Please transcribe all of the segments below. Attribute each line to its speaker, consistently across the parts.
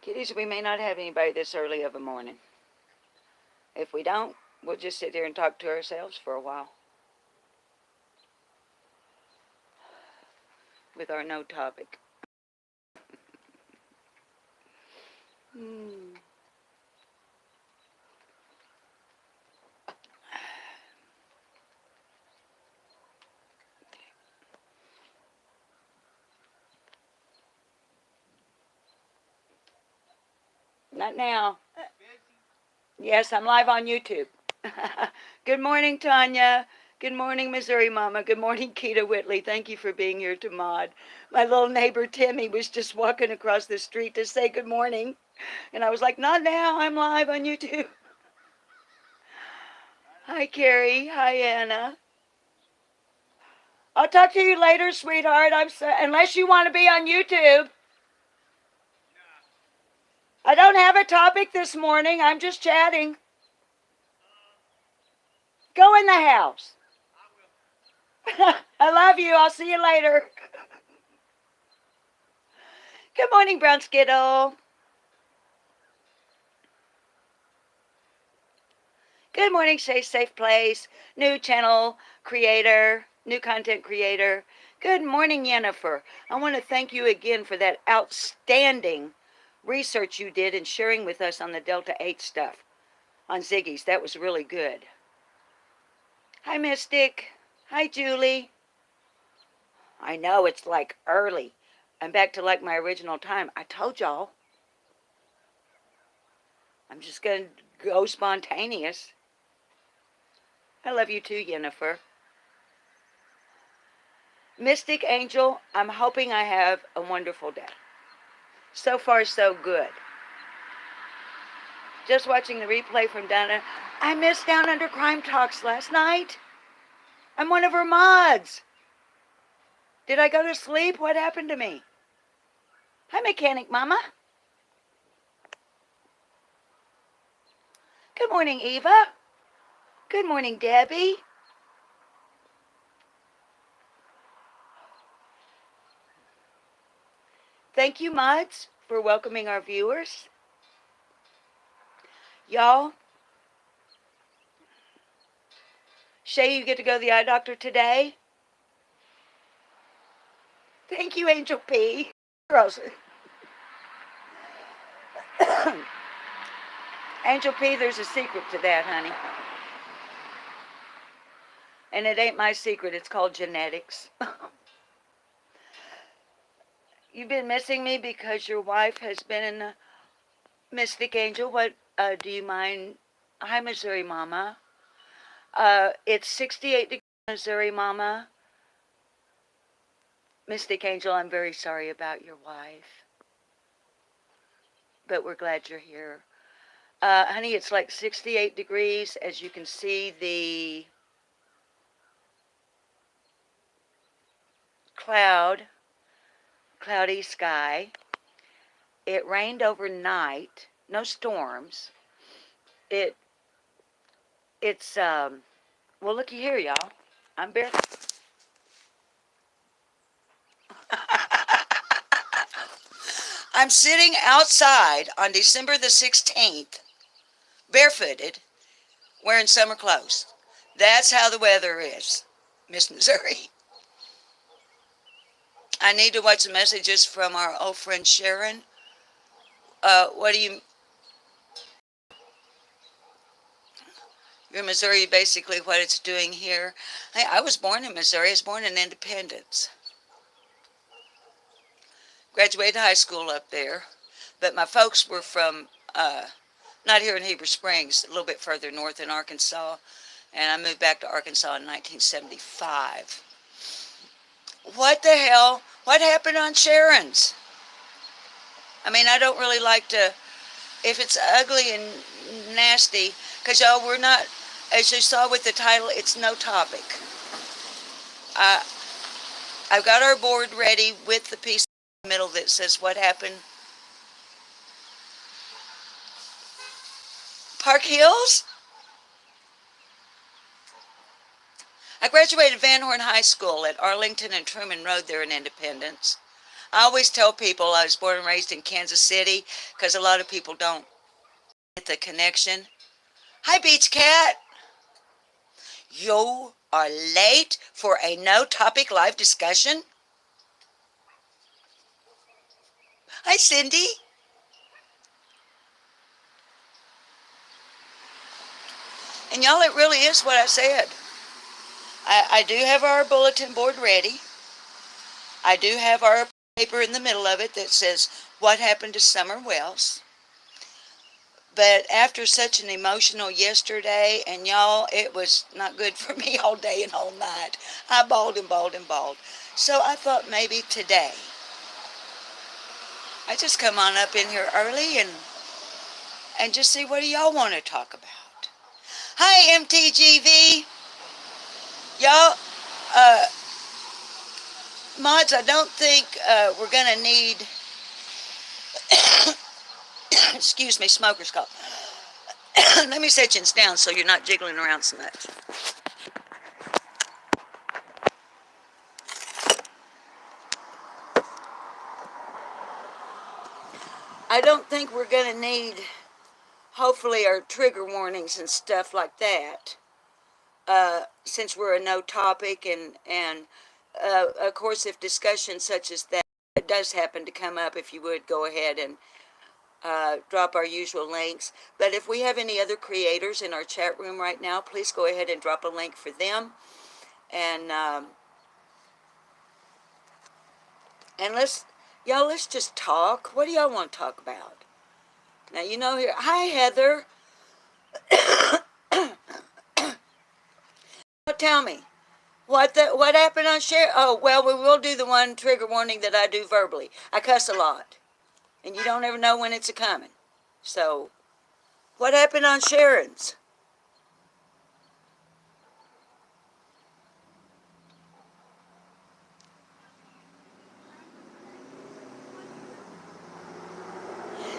Speaker 1: Kiddies, we may not have anybody this early of a morning. If we don't, we'll just sit here and talk to ourselves for a while with our no topic. Hmm. Not now. Yes, I'm live on YouTube. Good morning, Tanya. Good morning, Missouri Mama. Good morning, Keita Whitley. Thank you for being here to mod. My little neighbor Timmy was just walking across the street to say good morning. And I was like, not now. I'm live on YouTube. Hi, Carrie. Hi, Anna. I'll talk to you later, sweetheart. Unless you want to be on YouTube. I don't have a topic this morning. I'm just chatting. Go in the house. I love you. I'll see you later. Good morning, Brown Skittle. Good morning, Safe Place. New channel creator, new content creator. Good morning, Yennefer. I want to thank you again for that outstanding research you did and sharing with us on the Delta 8 stuff on Ziggy's. That was really good. Hi, Mystic. Hi, Julie. I know it's like early. I'm back to like my original time. I told y'all. I'm just going to go spontaneous. I love you too, Yennefer. Mystic Angel, I'm hoping I have a wonderful day. So far, so good. Just watching the replay from Donna. I missed Down Under Crime Talks last night. I'm one of her mods. Did I go to sleep? What happened to me? Hi, Mechanic Mama. Good morning, Eva. Good morning, Debbie. Thank you, mods, for welcoming our viewers. Y'all, Shay, you get to go to the eye doctor today? Thank you, Angel P. Girls. Angel P, there's a secret to that, honey. And it ain't my secret. It's called genetics. You've been missing me because your wife has been in the Mystic Angel. What, do you mind? Hi, Missouri Mama. It's 68 degrees, Missouri Mama. Mystic Angel, I'm very sorry about your wife. But we're glad you're here. Honey, it's like 68 degrees. As you can see, the cloudy sky. It rained overnight. No storms. It's, well, looky here, y'all. I'm barefoot. I'm sitting outside on December the 16th, barefooted, wearing summer clothes. That's how the weather is, Miss Missouri. I need to watch the messages from our old friend Sharon. What do you... You're in Missouri, basically what it's doing here. Hey, I was born in Missouri. I was born in Independence. Graduated high school up there. But my folks were from, not here in Heber Springs, a little bit further north in Arkansas. And I moved back to Arkansas in 1975. What the hell? What happened on Sharon's? I mean, I don't really like to, if it's ugly and nasty, because y'all, we're not, as you saw with the title, it's no topic. I've got our board ready with the piece in the middle that says what happened. Park Hills? I graduated Van Horn High School at Arlington and Truman Road there in Independence. I always tell people I was born and raised in Kansas City because a lot of people don't get the connection. Hi, Beach Cat. You are late for a no topic live discussion. Hi, Cindy. And y'all, it really is what I said. I do have our bulletin board ready. I do have our paper in the middle of it that says what happened to Summer Wells. But after such an emotional yesterday, and y'all, it was not good for me all day and all night. I bawled and bawled and bawled. So I thought maybe today I just come on up in here early and just see what do y'all want to talk about. Hi, MTGV. Y'all, uh, mods, I don't think we're going to need, excuse me, smoker's cough. Let me set you down so you're not jiggling around so much. I don't think we're going to need, hopefully, our trigger warnings and stuff like that, since we're a no topic, and of course, if discussion such as that does happen to come up, if you would go ahead and drop our usual links. But if we have any other creators in our chat room right now, please go ahead and drop a link for them. And let's just talk. What do y'all want to talk about? Now, you know here. Hi, Heather. Tell me. What happened on share? Oh, well, we will do the one trigger warning that I do verbally. I cuss a lot. And you don't ever know when it's a-coming. So, what happened on Sharon's?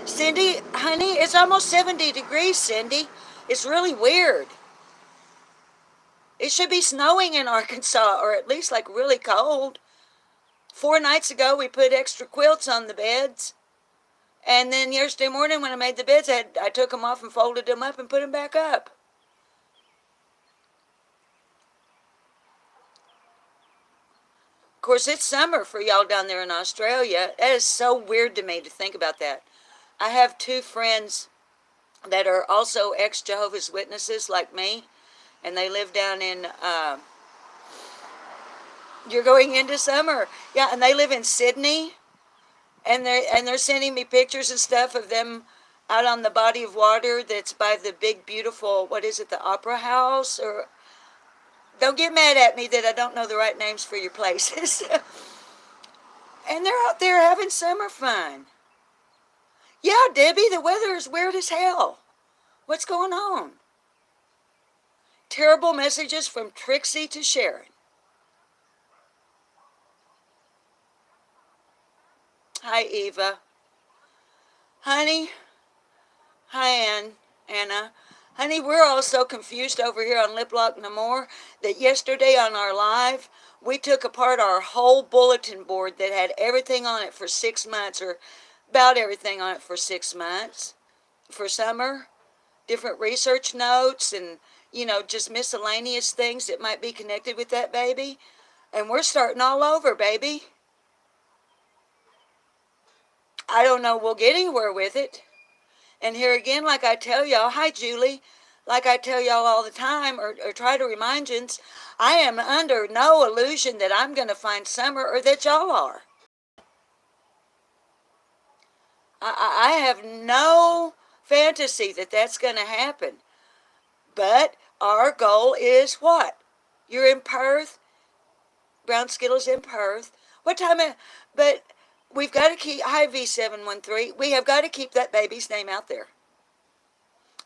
Speaker 1: Cindy, honey, it's almost 70 degrees, Cindy. It's really weird. It should be snowing in Arkansas, or at least like really cold. 4 nights ago, we put extra quilts on the beds. And then yesterday morning when I made the beds, I took them off and folded them up and put them back up. Of course, it's summer for y'all down there in Australia. That is so weird to me to think about that. I have 2 friends that are also ex-Jehovah's Witnesses like me, and they live down in, you're going into summer. Yeah, and they live in Sydney, and they're sending me pictures and stuff of them out on the body of water that's by the big, beautiful, what is it, the Opera House? Or don't get mad at me that I don't know the right names for your places. And they're out there having summer fun. Yeah, Debbie, the weather is weird as hell. What's going on? Terrible messages from Trixie to Sharon. Hi, Eva. Honey. Hi, Anna. Honey, we're all so confused over here on Lip Lock No More that yesterday on our live, we took apart our whole bulletin board that had everything on it for 6 months, or about everything on it for 6 months, for summer. Different research notes and, just miscellaneous things that might be connected with that baby. And we're starting all over, baby. I don't know we'll get anywhere with it. And here again, like I tell y'all, hi, Julie, like I tell y'all all the time, or try to remind you, I am under no illusion that I'm going to find summer or that y'all are. I have no fantasy that that's going to happen. But our goal is what? You're in Perth. Brown Skittles in Perth. What time? But we've got to keep, hi V713, we have got to keep that baby's name out there.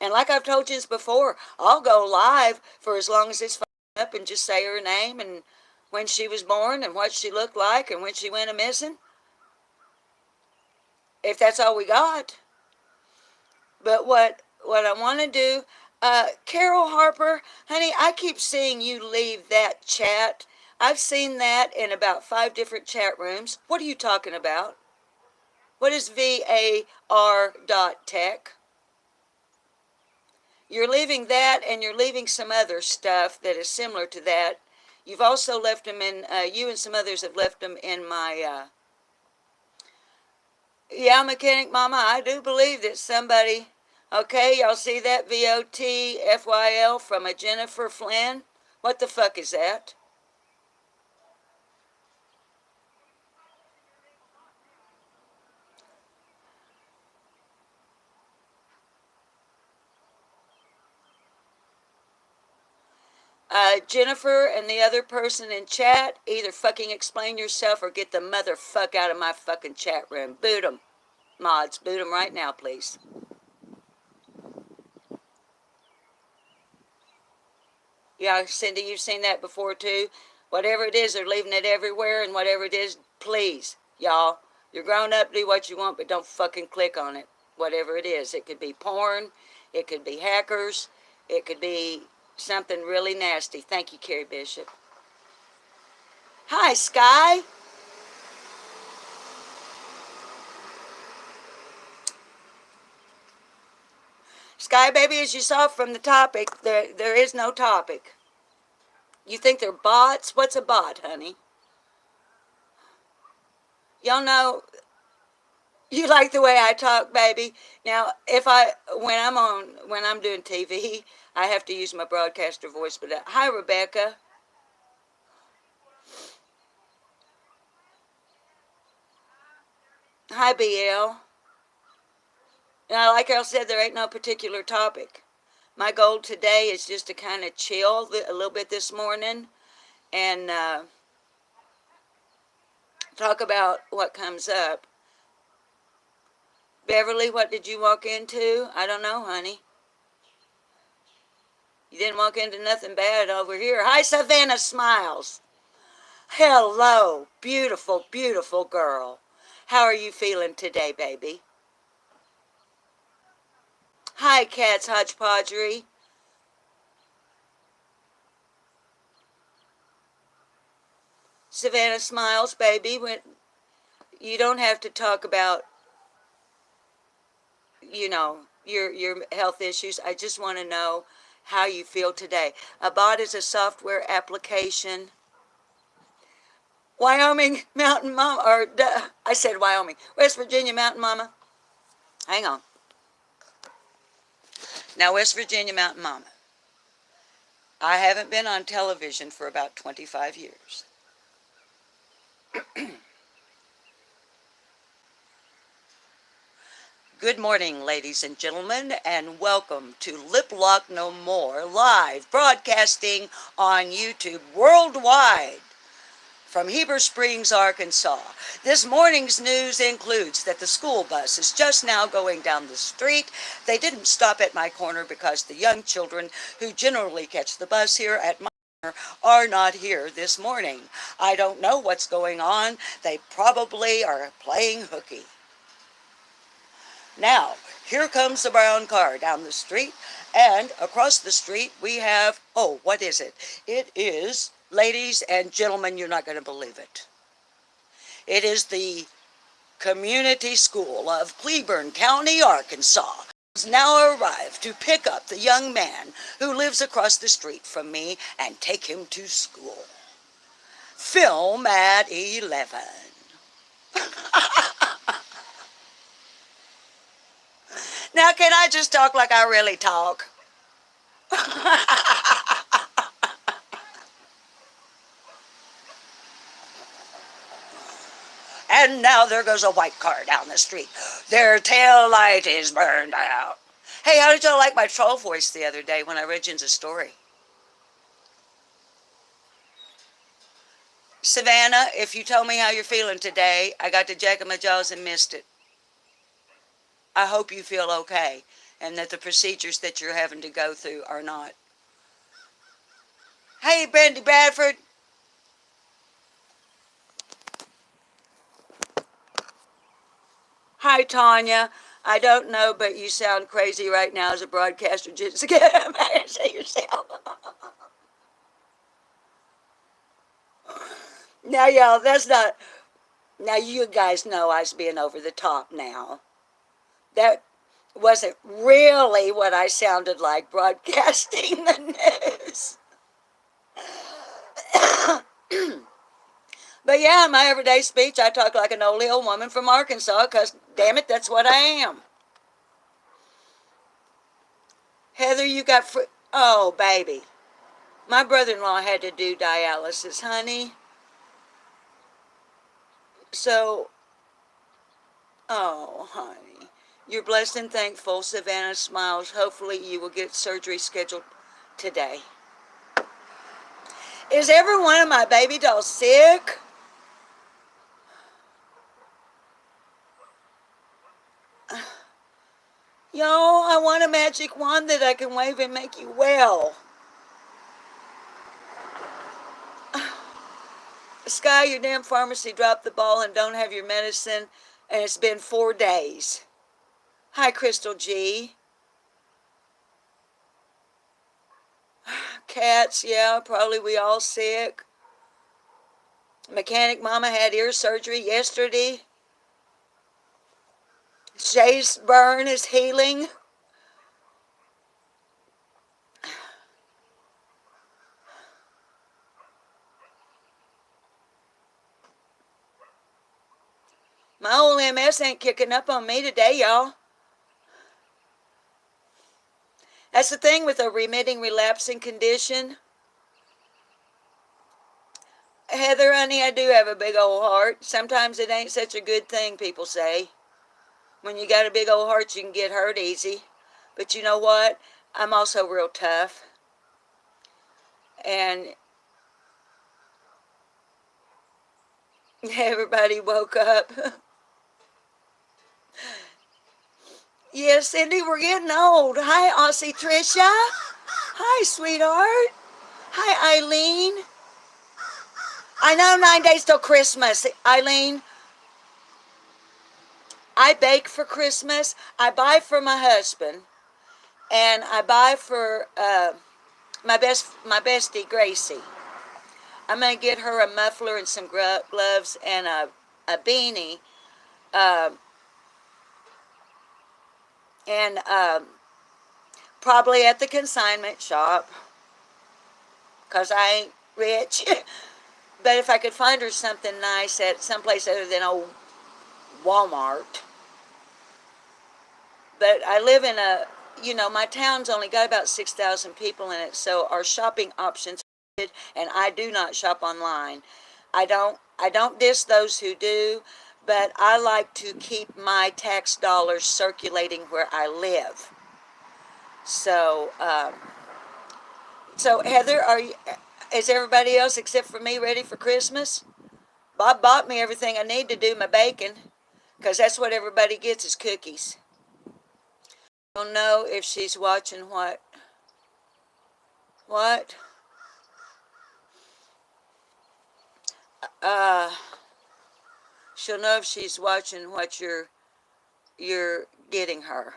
Speaker 1: And like I've told you before, I'll go live for as long as it's up and just say her name and when she was born and what she looked like and when she went a-missing. If that's all we got. But what I want to do, Carol Harper, honey, I keep seeing you leave that chat I've seen that in about 5 different chat rooms. What are you talking about? What is VAR dot tech? You're leaving that, and you're leaving some other stuff that is similar to that. You've also left them in, you and some others have left them in my, yeah, Mechanic Mama, I do believe that somebody, okay, y'all see that VOTFYL from a Jennifer Flynn? What the fuck is that? Jennifer and the other person in chat, either fucking explain yourself or get the motherfuck out of my fucking chat room. Boot 'em. Mods, boot 'em right now, please. Yeah, Cindy, you've seen that before too. Whatever it is, they're leaving it everywhere, and whatever it is, please, y'all, you're grown up, do what you want, but don't fucking click on it. Whatever it is, it could be porn, it could be hackers, it could be something really nasty. Thank you, Carrie Bishop. Hi, Sky. Sky, baby, as you saw from the topic, there is no topic. You think they're bots? What's a bot, honey? Y'all know you like the way I talk, baby. Now, when I'm doing TV, I have to use my broadcaster voice. But hi, Rebecca. Hi, BL. Now, like I said, there ain't no particular topic. My goal today is just to kind of chill a little bit this morning and talk about what comes up. Beverly, what did you walk into? I don't know, honey. You didn't walk into nothing bad over here. Hi, Savannah Smiles. Hello, beautiful, beautiful girl. How are you feeling today, baby? Hi, Cat's Hodgepodgery. Savannah Smiles, baby. You don't have to talk about, your health issues. I just want to know how you feel today. A bot is a software application. Wyoming Mountain Mama, I said Wyoming. West Virginia Mountain Mama. Hang on. Now, West Virginia Mountain Mama. I haven't been on television for about 25 years. Good morning, ladies and gentlemen, and welcome to Lip Lock No More, live broadcasting on YouTube worldwide from Heber Springs, Arkansas. This morning's news includes that the school bus is just now going down the street. They didn't stop at my corner because the young children who generally catch the bus here at my corner are not here this morning. I don't know what's going on. They probably are playing hooky. Now, here comes the brown car down the street, and across the street we have, oh, what is it? It is, ladies and gentlemen, you're not going to believe it. It is the Community School of Cleburne County, Arkansas. Has now arrived to pick up the young man who lives across the street from me and take him to school. Film at 11. Now, can I just talk like I really talk? And now there goes a white car down the street. Their tail light is burned out. Hey, how did y'all like my troll voice the other day when I read Jen's story? Savannah, if you told me how you're feeling today, I got to jack in my jaws and missed it. I hope you feel okay and that the procedures that you're having to go through are not. Hey, Brandy Bradford. Hi, Tanya. I don't know, but you sound crazy right now as a broadcaster. Just get back and say yourself. Now, y'all, that's not. Now, you guys know I was being over the top now. That wasn't really what I sounded like broadcasting the news. But yeah, in my everyday speech, I talk like an old woman from Arkansas because, damn it, that's what I am. Heather, you got oh, baby. My brother-in-law had to do dialysis, honey. So, oh, honey. You're blessed and thankful. Savannah smiles. Hopefully you will get surgery scheduled today. Is every one of my baby dolls sick? Y'all, I want a magic wand that I can wave and make you well. Sky, your damn pharmacy dropped the ball and don't have your medicine, and it's been 4 days. Hi, Crystal G. Cats, yeah, probably we all sick. Mechanic Mama had ear surgery yesterday. Shay's burn is healing. My old MS ain't kicking up on me today, y'all. That's the thing with a remitting, relapsing condition. Heather, honey, I do have a big old heart. Sometimes it ain't such a good thing, people say. When you got a big old heart, you can get hurt easy. But you know what? I'm also real tough. And everybody woke up. Yes, Cindy, we're getting old. Hi, Aussie Trisha. Hi, sweetheart. Hi, Eileen. I know 9 days till Christmas. Eileen, I bake for Christmas. I buy for my husband. And I buy for my bestie, Gracie. I'm going to get her a muffler and some gloves and a beanie. Uh, and probably at the consignment shop. Because I ain't rich. But if I could find her something nice at someplace other than old Walmart. But I live in my town's only got about 6,000 people in it, so our shopping options are limited, and I do not shop online. I don't diss those who do, but I like to keep my tax dollars circulating where I live. So, Heather, is everybody else except for me ready for Christmas? Bob bought me everything I need to do my baking, because that's what everybody gets is cookies. I don't know if she's watching what? What? Uh, she'll know if she's watching what you're getting her.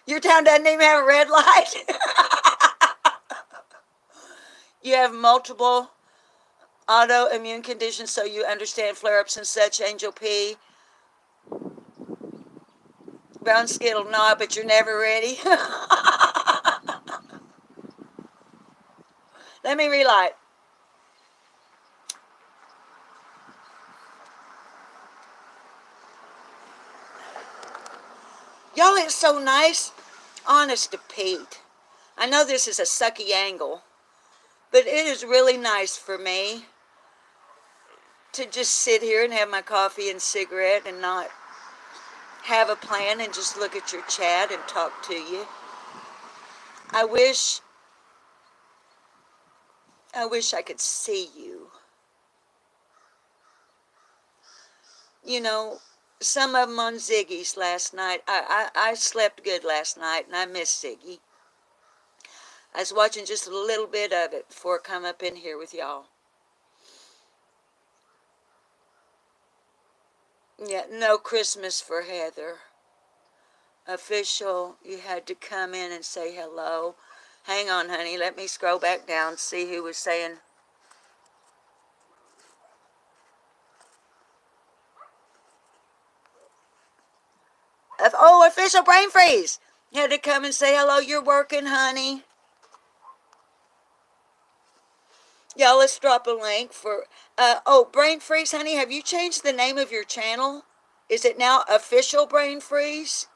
Speaker 1: Your town doesn't even have a red light. You have multiple autoimmune conditions, so you understand flare-ups and such, Angel P. Brown Skittle, no, but you're never ready. Let me relight. Y'all, it's so nice. Honest to Pete. I know this is a sucky angle, but it is really nice for me to just sit here and have my coffee and cigarette and not have a plan and just look at your chat and talk to you. I wish I could see you. You know, some of them on Ziggy's last night. I slept good last night and I missed Ziggy. I was watching just a little bit of it before I come up in here with y'all. Yeah, no Christmas for Heather. Official, you had to come in and say hello. Hang on, honey. Let me scroll back down, see who was saying Oh, official brain freeze. You had to come and say hello. You're working, honey. Y'all, let's drop a link for. Oh, brain freeze, honey. Have you changed the name of your channel? Is it now official brain freeze?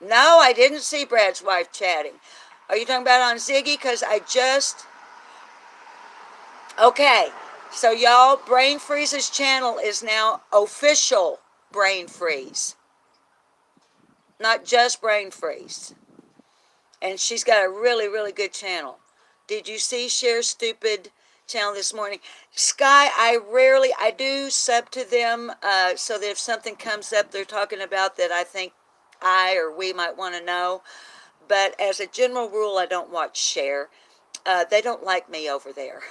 Speaker 1: No, I didn't see Brad's wife chatting. Are you talking about on Ziggy? Because I just. Okay. So, y'all, Brain Freeze's channel is now official Brain Freeze, not just Brain Freeze. And she's got a really, really good channel. Did you see Share Stupid channel this morning? Sky, I do sub to them so that if something comes up they're talking about that I think I or we might want to know. But as a general rule, I don't watch Share. They don't like me over there.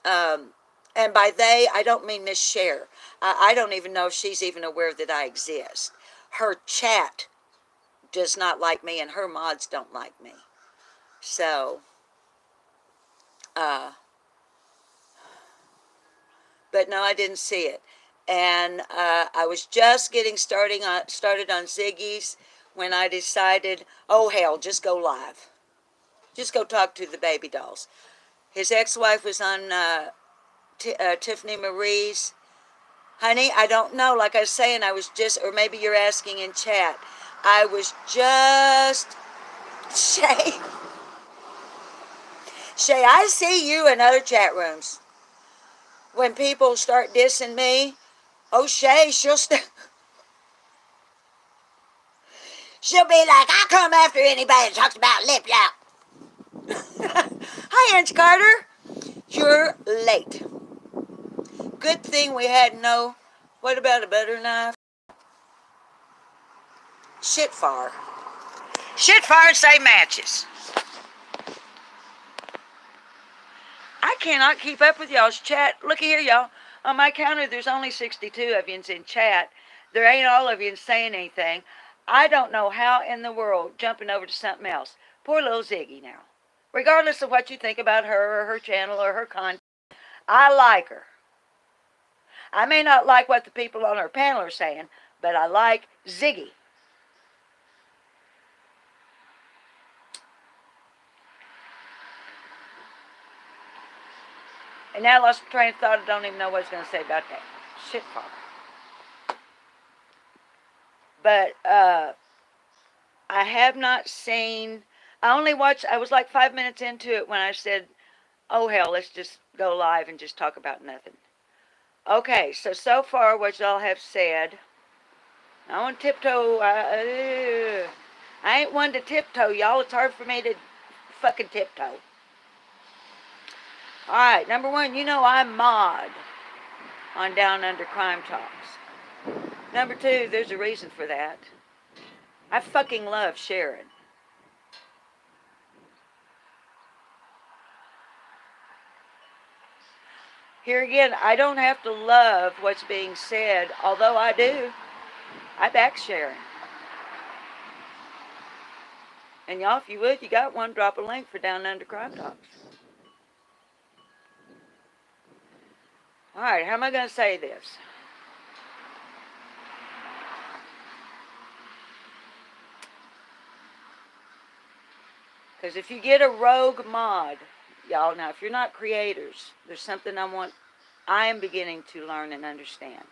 Speaker 1: And by they, I don't mean Miss Share. I don't even know if she's even aware that I exist. Her chat does not like me, and her mods don't like me. So, but no, I didn't see it. And I was just getting started on Ziggy's when I decided, oh hell, just go live. Just go talk to the baby dolls. His ex-wife was on Tiffany Marie's. Honey, I don't know. Like I was saying, I was just, or maybe you're asking in chat. I was just, Shay, I see you in other chat rooms. When people start dissing me, oh, Shay, she'll be like, I come after anybody that talks about lip lock. Hi, Inch Carter. You're late. Good thing we had no, what about a butter knife? Shit far. Shit far, say matches. I cannot keep up with y'all's chat. Looky here, y'all. On my counter, there's only 62 of yous in chat. There ain't all of you saying anything. I don't know how in the world jumping over to something else. Poor little Ziggy now. Regardless of what you think about her or her channel or her content, I like her. I may not like what the people on her panel are saying, but I like Ziggy. And now I lost my train of thought. I don't even know what I was going to say about that. Shit fuck. But I have not seen. I only watched. I was like 5 minutes into it when I said, "Oh hell, let's just go live and just talk about nothing." Okay, so far what y'all have said. I want to tiptoe. I ain't one to tiptoe, y'all. It's hard for me to fucking tiptoe. All right, number one, you know I'm mod on Down Under Crime Talks. Number two, there's a reason for that. I fucking love Sharon. Here again, I don't have to love what's being said, although I do. I back Sharon. And y'all, if you would, you got one, drop a link for Down Under Crime Talks. All right, how am I going to say this? Because if you get a rogue mod, y'all, now if you're not creators, there's something I am beginning to learn and understand.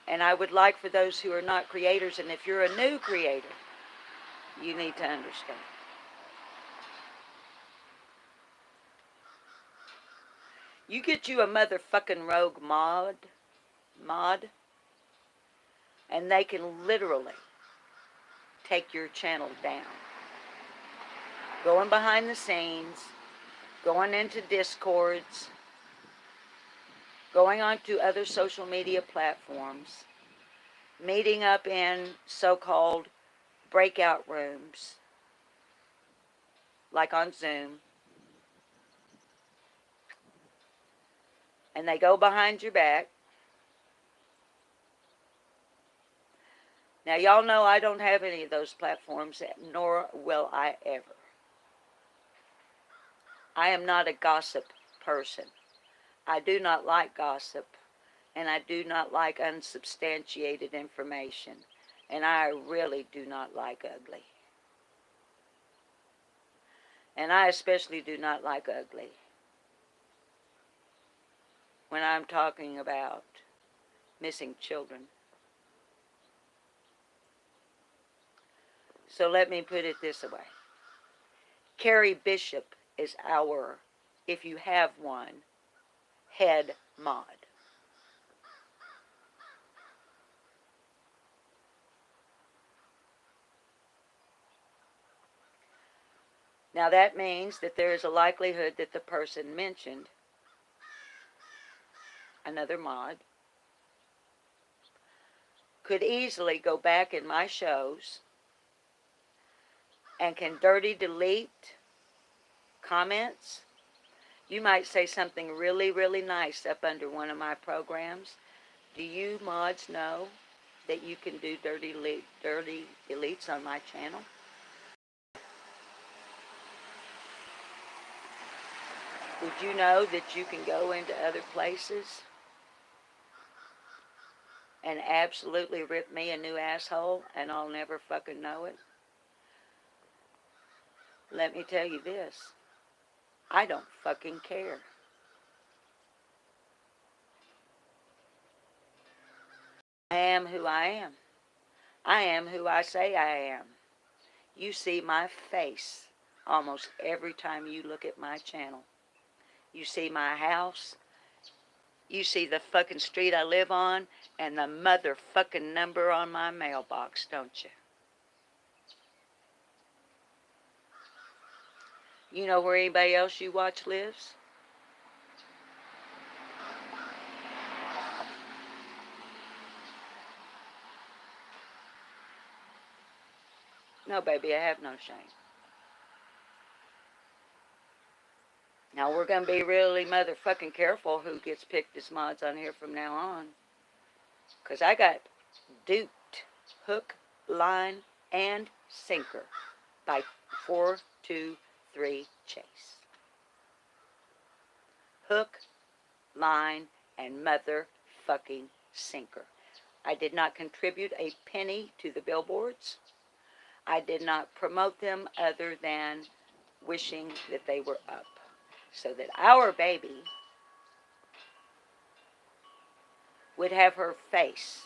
Speaker 1: And I would like for those who are not creators, and if you're a new creator, you need to understand. You get you a motherfucking rogue mod, and they can literally take your channel down. Going behind the scenes, going into Discords, going on to other social media platforms, meeting up in so-called breakout rooms, like on Zoom, and they go behind your back. Now, y'all know I don't have any of those platforms, nor will I ever. I am not a gossip person. I do not like gossip, and I do not like unsubstantiated information, and I really do not like ugly. And I especially do not like ugly when I'm talking about missing children. So let me put it this way. Carrie Bishop is our, if you have one, head mod. Now that means that there is a likelihood that the person mentioned, another mod, could easily go back in my shows and can dirty delete comments. You might say something really, really nice up under one of my programs. Do you mods know that you can do dirty deletes on my channel? Did you know that you can go into other places and absolutely rip me a new asshole and I'll never fucking know it? Let me tell you this. I don't fucking care. I am who I am. I am who I say I am. You see my face almost every time you look at my channel. You see my house. You see the fucking street I live on and the motherfucking number on my mailbox, don't you? You know where anybody else you watch lives? No, baby, I have no shame. Now, we're going to be really motherfucking careful who gets picked as mods on here from now on. Because I got duped, hook, line, and sinker by 423 Chase. Hook, line, and motherfucking sinker. I did not contribute a penny to the billboards. I did not promote them other than wishing that they were up so that our baby would have her face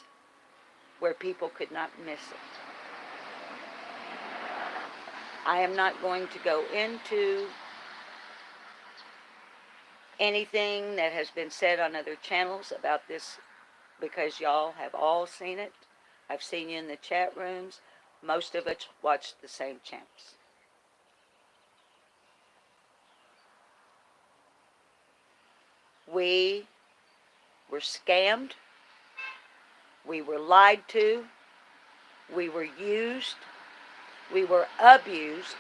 Speaker 1: where people could not miss it. I am not going to go into anything that has been said on other channels about this because y'all have all seen it. I've seen you in the chat rooms. Most of us watch the same channels. We were scammed. We were lied to. We were used. We were abused.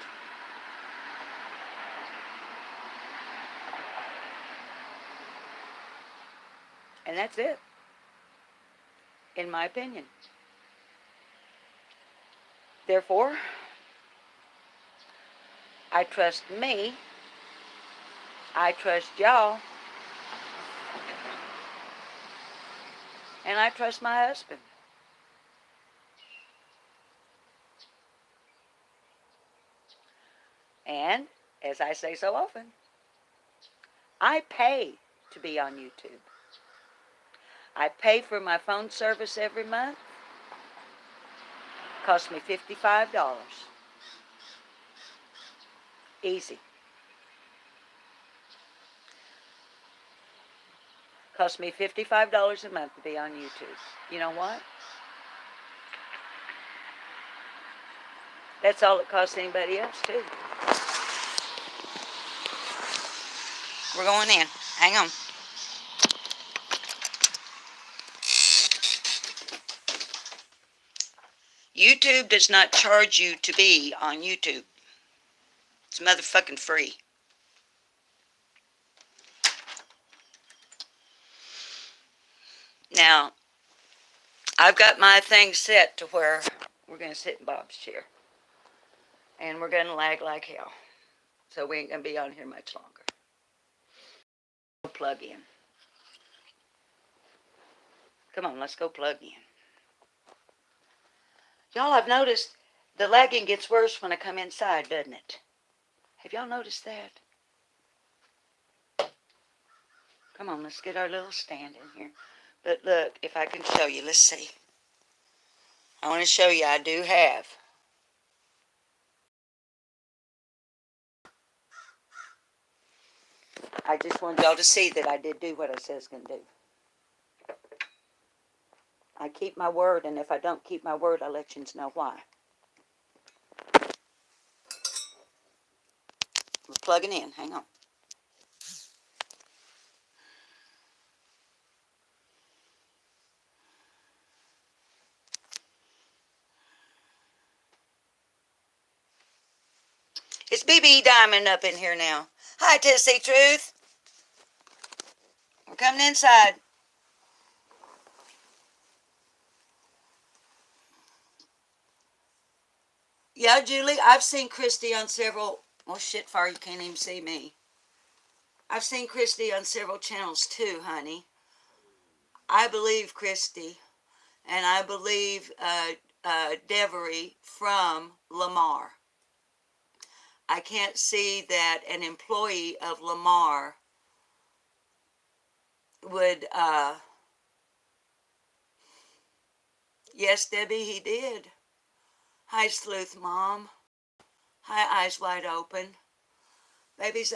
Speaker 1: And that's it, in my opinion. Therefore, I trust me. I trust y'all. And I trust my husband. And, as I say so often, I pay to be on YouTube. I pay for my phone service every month. Cost me $55. Easy. Cost me $55 a month to be on YouTube. You know what? That's all it costs anybody else, too. We're going in. Hang on. YouTube does not charge you to be on YouTube. It's motherfucking free. Now, I've got my thing set to where we're going to sit in Bob's chair. And we're going to lag like hell. So we ain't going to be on here much longer. plug in. Come on, let's go plug in. Y'all, I've noticed the lagging gets worse when I come inside, doesn't it? Have y'all noticed that? Come on, let's get our little stand in here. But look, if I can show you, let's see. I want to show you I do have. I just want y'all to see that I did do what I said I was going to do. I keep my word, and if I don't keep my word, I'll let you know why. We're plugging in. Hang on. It's BB Diamond up in here now. Hi, Tennessee Truth. We're coming inside. Yeah, Julie, I've seen Christy on several... Oh, shit, far, you can't even see me. I've seen Christy on several channels, too, honey. I believe Christy, and I believe Devery from Lamar. I can't see that an employee of Lamar would... Yes, Debbie, he did. Hi, Sleuth Mom. Hi, Eyes Wide Open. Babies,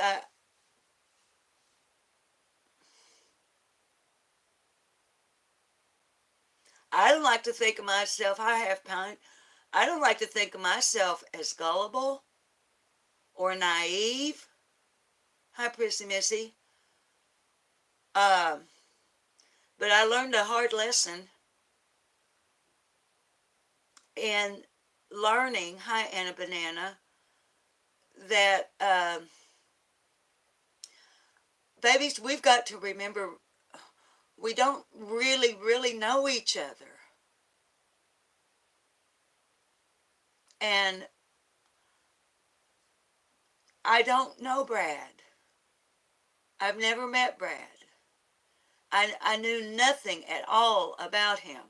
Speaker 1: I don't like to think of myself, I have pint. I don't like to think of myself as gullible or naive. Hi, Prissy Missy. But I learned a hard lesson in learning, hi, Anna Banana, that, babies, we've got to remember we don't really know each other. And I don't know Brad. I've never met Brad. I knew nothing at all about him.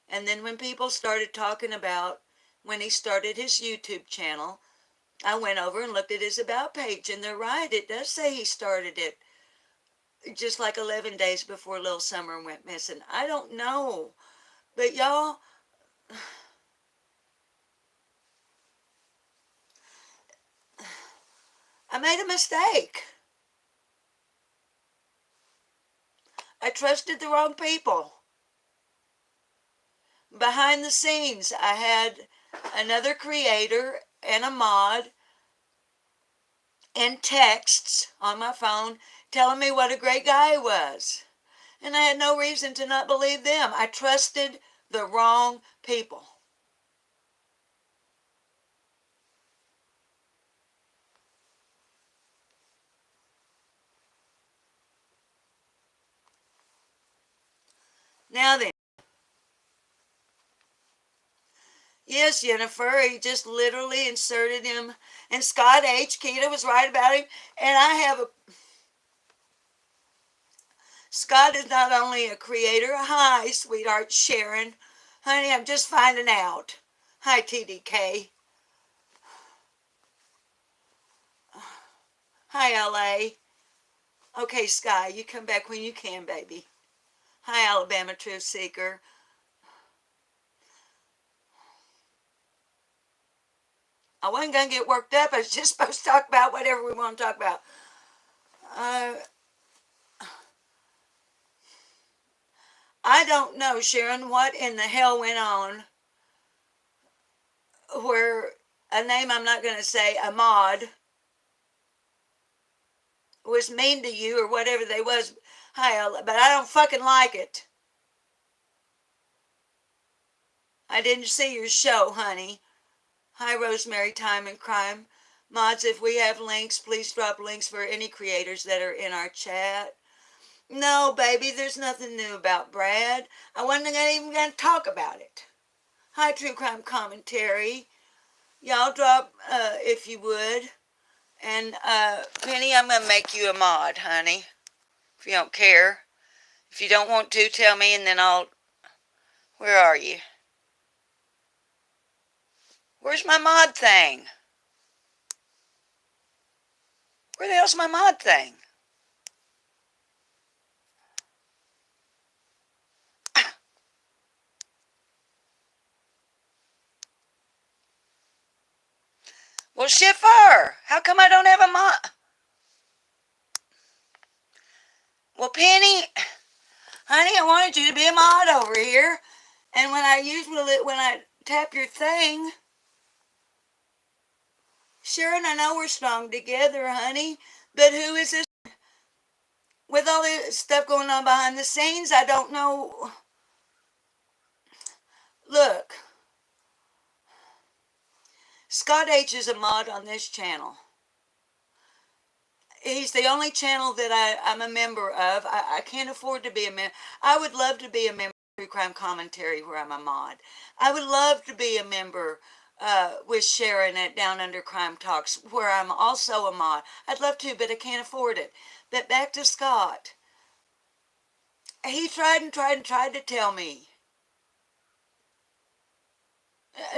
Speaker 1: And then when people started talking about when he started his YouTube channel, I went over and looked at his About page, and they're right. It does say he started it just like 11 days before Little Summer went missing. I don't know. But y'all, I made a mistake. I trusted the wrong people. Behind the scenes, I had another creator and a mod and texts on my phone telling me what a great guy he was. And I had no reason to not believe them. I trusted the wrong people. Now then. Yes, Jennifer, he just literally inserted him. And Scott H. Keita was right about him. And I have a... Scott is not only a creator. Hi, sweetheart Sharon. Honey, I'm just finding out. Hi, TDK. Hi, LA. Okay, Sky, you come back when you can, baby. Hi, Alabama Truth Seeker. I wasn't going to get worked up. I was just supposed to talk about whatever we want to talk about. I don't know, Sharon, what in the hell went on where a name I'm not going to say, Ahmad, was mean to you or whatever they was. Hi, but I don't fucking like it. I didn't see your show, honey. Hi, Rosemary Time and Crime. Mods, if we have links, please drop links for any creators that are in our chat. No, baby, there's nothing new about Brad. I wasn't even going to talk about it. Hi, True Crime Commentary. Y'all drop, if you would. And, Penny, I'm going to make you a mod, honey. if you don't care. If you don't want to, tell me and then I'll... Where are you? Where's my mod thing? Where the hell's my mod thing? Well, shit for her. How come I don't have a mod? Well, Penny, honey, I wanted you to be a mod over here. And when I tap your thing, Sharon, I know we're strong together, honey, but who is this? With all this stuff going on behind the scenes, I don't know. Look, Scott H is a mod on this channel. He's the only channel that I'm a member of. I can't afford to be a member. I would love to be a member of True Crime Commentary where I'm a mod. I would love to be a member with Sharon at Down Under Crime Talks where I'm also a mod. I'd love to, but I can't afford it. But back to Scott. He tried to tell me.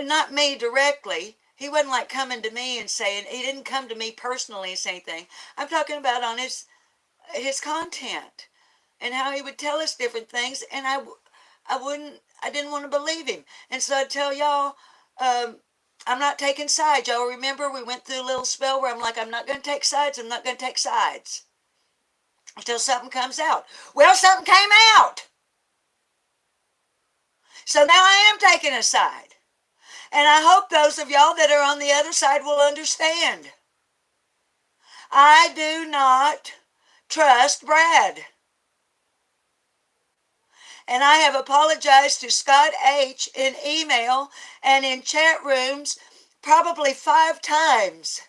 Speaker 1: Not me directly. He wasn't like coming to me and saying, he didn't come to me personally and say anything. I'm talking about on his content and how he would tell us different things, and I didn't want to believe him. And so I tell y'all, I'm not taking sides. Y'all remember we went through a little spell where I'm like, I'm not going to take sides. I'm not going to take sides until something comes out. Well, something came out. So now I am taking a side. And I hope those of y'all that are on the other side will understand. I do not trust Brad. And I have apologized to Scott H. in email and in chat rooms probably 5 times.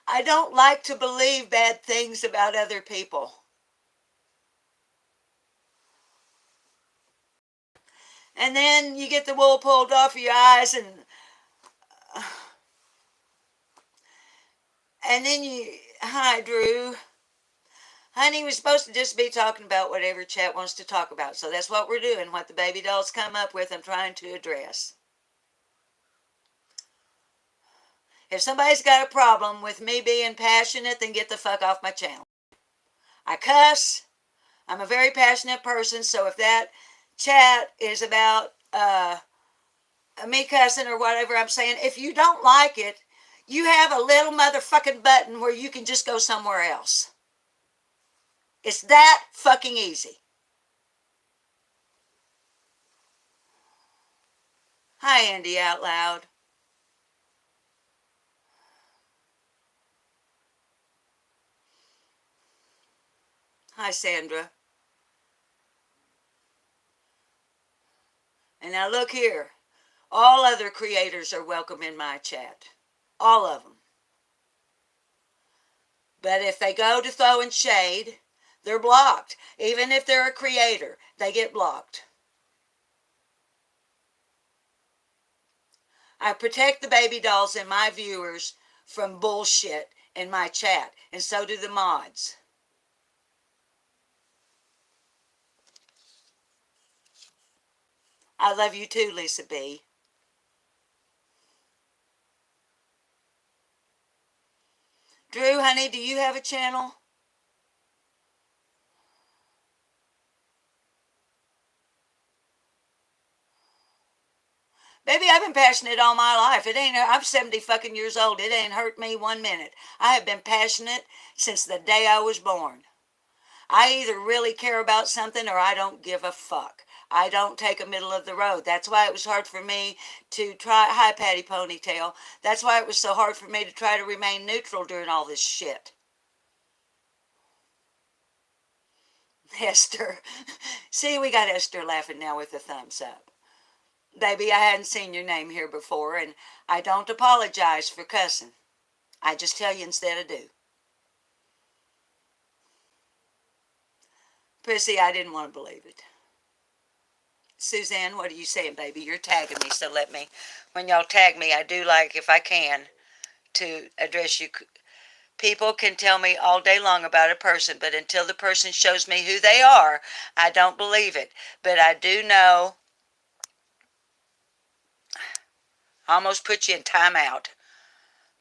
Speaker 1: I don't like to believe bad things about other people. And then you get the wool pulled off of your eyes and then hi Drew. Honey, we're supposed to just be talking about whatever chat wants to talk about. So that's what we're doing. What the baby dolls come up with, I'm trying to address. If somebody's got a problem with me being passionate, then get the fuck off my channel. I cuss. I'm a very passionate person, so if that chat is about me cussing or whatever I'm saying, if you don't like it, you have a little motherfucking button where you can just go somewhere else. It's that fucking easy. Hi, Andy Out Loud. Hi, Sandra. And now look here. All other creators are welcome in my chat. All of them. But if they go to throwing shade, they're blocked. Even if they're a creator, they get blocked. I protect the baby dolls and my viewers from bullshit in my chat, and so do the mods. I love you too, Lisa B. Drew, honey, do you have a channel? Baby, I've been passionate all my life. I'm 70 fucking years old. It ain't hurt me 1 minute. I have been passionate since the day I was born. I either really care about something or I don't give a fuck. I don't take a middle of the road. That's why it was hard for me to try. Hi, Patty Ponytail. That's why it was so hard for me to try to remain neutral during all this shit. Esther. See, we got Esther laughing now with a thumbs up. Baby, I hadn't seen your name here before, and I don't apologize for cussing. I just tell you instead of do. Prissy, I didn't want to believe it. Suzanne, what are you saying, baby? You're tagging me, so let me. When y'all tag me, I do like, if I can, to address you. People can tell me all day long about a person, but until the person shows me who they are, I don't believe it. But I do know, I almost put you in timeout,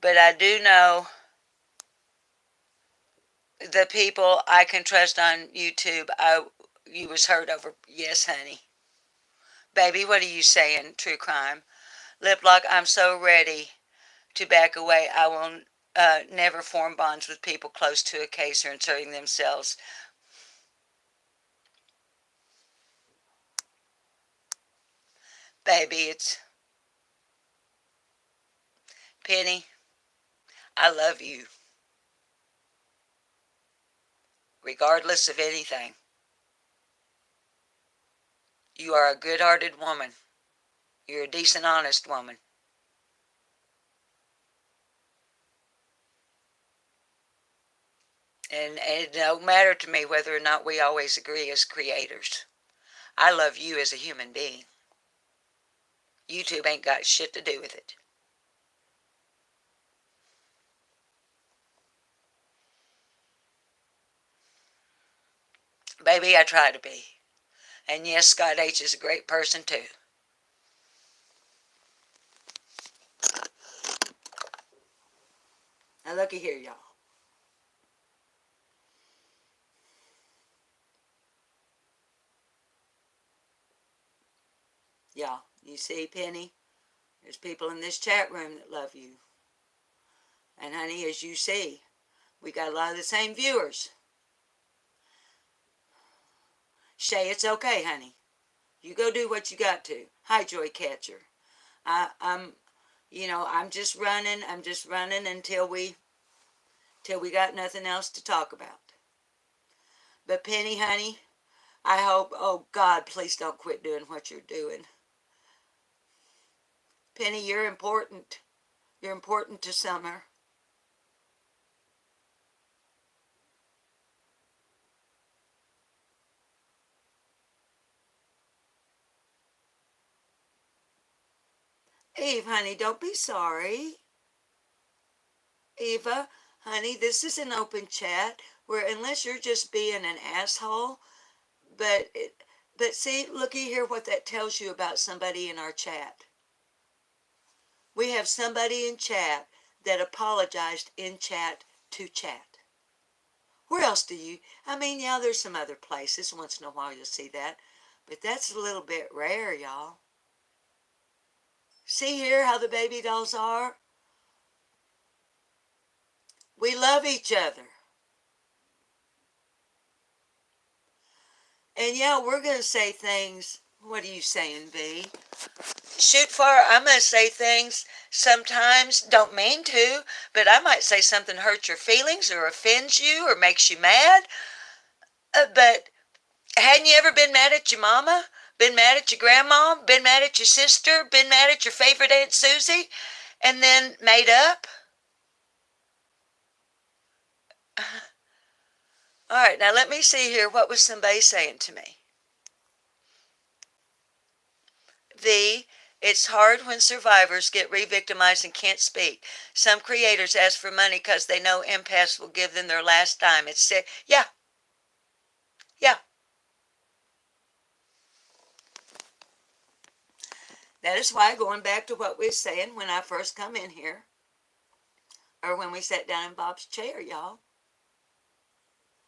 Speaker 1: but I do know the people I can trust on YouTube. You was heard over. Yes, honey. Baby, what are you saying? True crime. Lip lock, I'm so ready to back away. I will never form bonds with people close to a case or inserting themselves. Baby, it's Penny. I love you, regardless of anything. You are a good-hearted woman. You're a decent, honest woman. And it don't matter to me whether or not we always agree as creators. I love you as a human being. YouTube ain't got shit to do with it. Baby, I try to be. And yes, Scott H. is a great person too. Now looky here, y'all. Y'all, you see, Penny? There's people in this chat room that love you. And honey, as you see, we got a lot of the same viewers. Shay, it's okay, honey. You go do what you got to. Hi, Joy Catcher. I'm just running. I'm just running until we got nothing else to talk about. But Penny, honey, I hope, oh God, please don't quit doing what you're doing. Penny, you're important. You're important to Summer. Eve, honey, don't be sorry. Eva, honey, this is an open chat where unless you're just being an asshole, but see, looky here what that tells you about somebody in our chat. We have somebody in chat that apologized in chat to chat. Where else do you? I mean, yeah, there's some other places. Once in a while you'll see that. But that's a little bit rare, y'all. See here how the baby dolls are? We love each other. And yeah, we're going to say things. What are you saying, V? Shoot far, I'm going to say things sometimes, don't mean to, but I might say something hurts your feelings or offends you or makes you mad. But hadn't you ever been mad at your mama? Been mad at your grandma? Been mad at your sister? Been mad at your favorite Aunt Susie? And then made up? All right, now let me see here. What was somebody saying to me? V, it's hard when survivors get re-victimized and can't speak. Some creators ask for money because they know empaths will give them their last dime. It's sick. Yeah. Yeah. That is why, going back to what we were saying when I first come in here, or when we sat down in Bob's chair, y'all,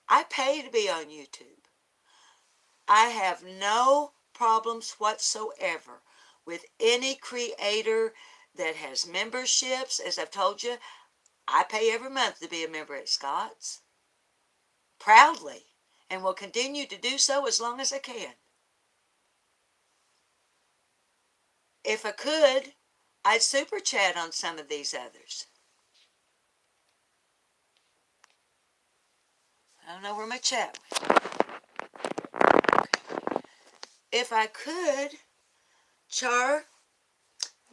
Speaker 1: I pay to be on YouTube. I have no problems whatsoever with any creator that has memberships. As I've told you, I pay every month to be a member at Scott's. Proudly. And will continue to do so as long as I can. If I could, I'd super chat on some of these others. I don't know where my chat went. Okay. If I could, Char,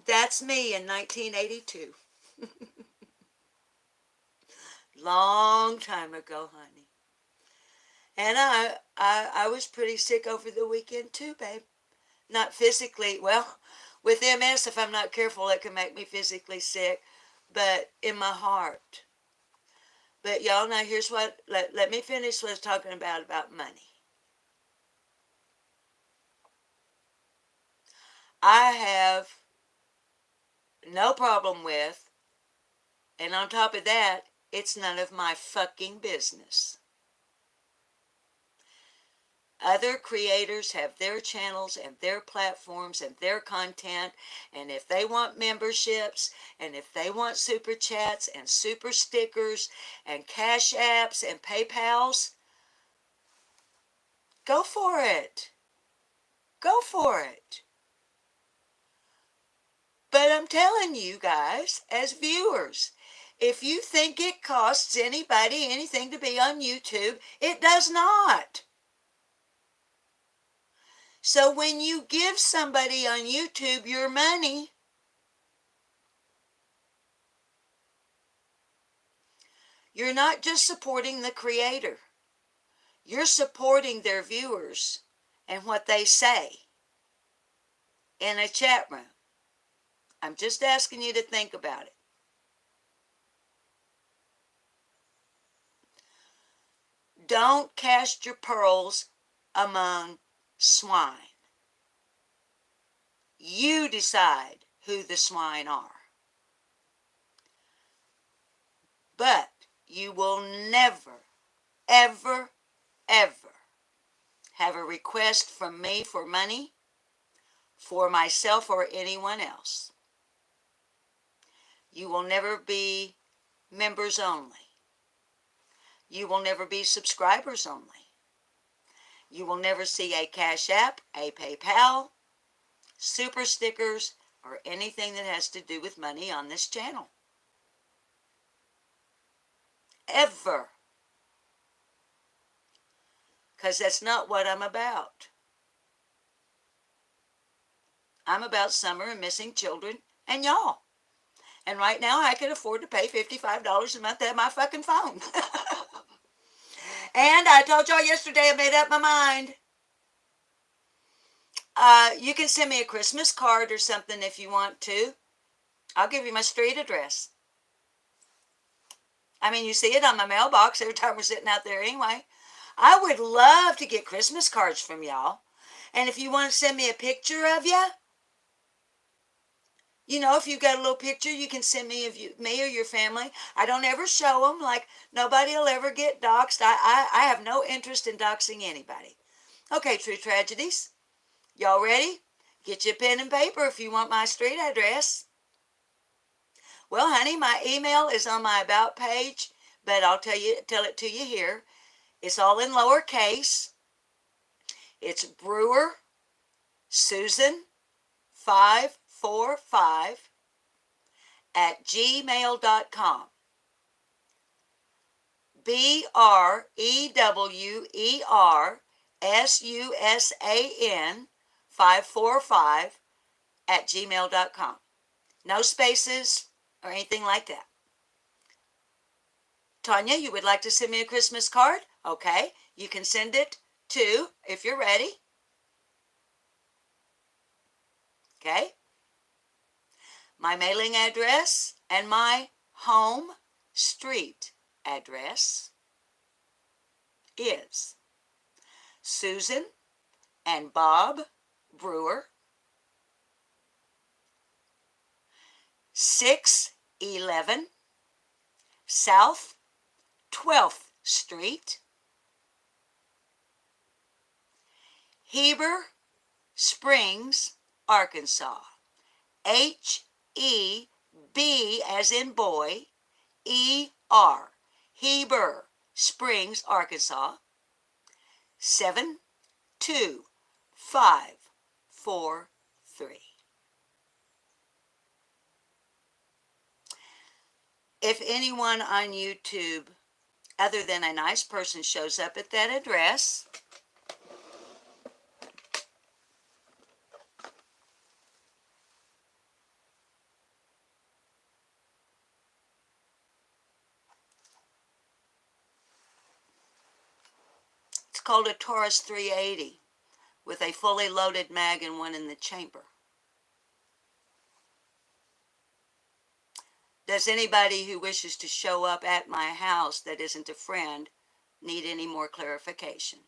Speaker 1: that's me in 1982. Long time ago, honey. And I was pretty sick over the weekend too, babe. Not physically. Well, with MS, if I'm not careful, it can make me physically sick. but in my heart. But y'all, now here's what, let me finish what I was talking about money. I have no problem with, and on top of that, it's none of my fucking business. Other creators have their channels and their platforms and their content, and if they want memberships, and if they want super chats and super stickers and cash apps and PayPals, go for it. Go for it. But I'm telling you guys, as viewers, if you think it costs anybody anything to be on YouTube, it does not. So when you give somebody on YouTube your money, you're not just supporting the creator. You're supporting their viewers and what they say in a chat room. I'm just asking you to think about it. Don't cast your pearls among swine. You decide who the swine are. But you will never, ever, ever have a request from me for money for myself or anyone else. You will never be members only. You will never be subscribers only. You will never see a Cash App, a PayPal, super stickers, or anything that has to do with money on this channel. Ever. Because that's not what I'm about. I'm about summer and missing children and y'all. And right now I can afford to pay $55 a month to have my fucking phone. And I told y'all yesterday I made up my mind. You can send me a Christmas card or something if you want to. I'll give you my street address. I mean, you see it on my mailbox every time we're sitting out there anyway. I would love to get Christmas cards from y'all. And if you want to send me a picture of you, you know, if you've got a little picture, you can send me of you, me or your family. I don't ever show them. Like, nobody will ever get doxxed. I have no interest in doxing anybody. Okay, True Tragedies. Y'all ready? Get your pen and paper if you want my street address. Well, honey, my email is on my About page, but I'll tell it to you here. It's all in lowercase. It's Brewer Susan 545 at gmail.com. BREWERSUSAN 545 at gmail.com. No spaces or anything like that. Tanya, you would like to send me a Christmas card? Okay, you can send it to, if you're ready. Okay. My mailing address and my home street address is Susan and Bob Brewer, 611 South 12th Street, Heber Springs, Arkansas. H-E-B as in boy, E-R. Heber Springs, Arkansas. 72543. If anyone on YouTube other than a nice person shows up at that address, it's called a Taurus 380 with a fully loaded mag and one in the chamber. Does anybody who wishes to show up at my house that isn't a friend need any more clarification?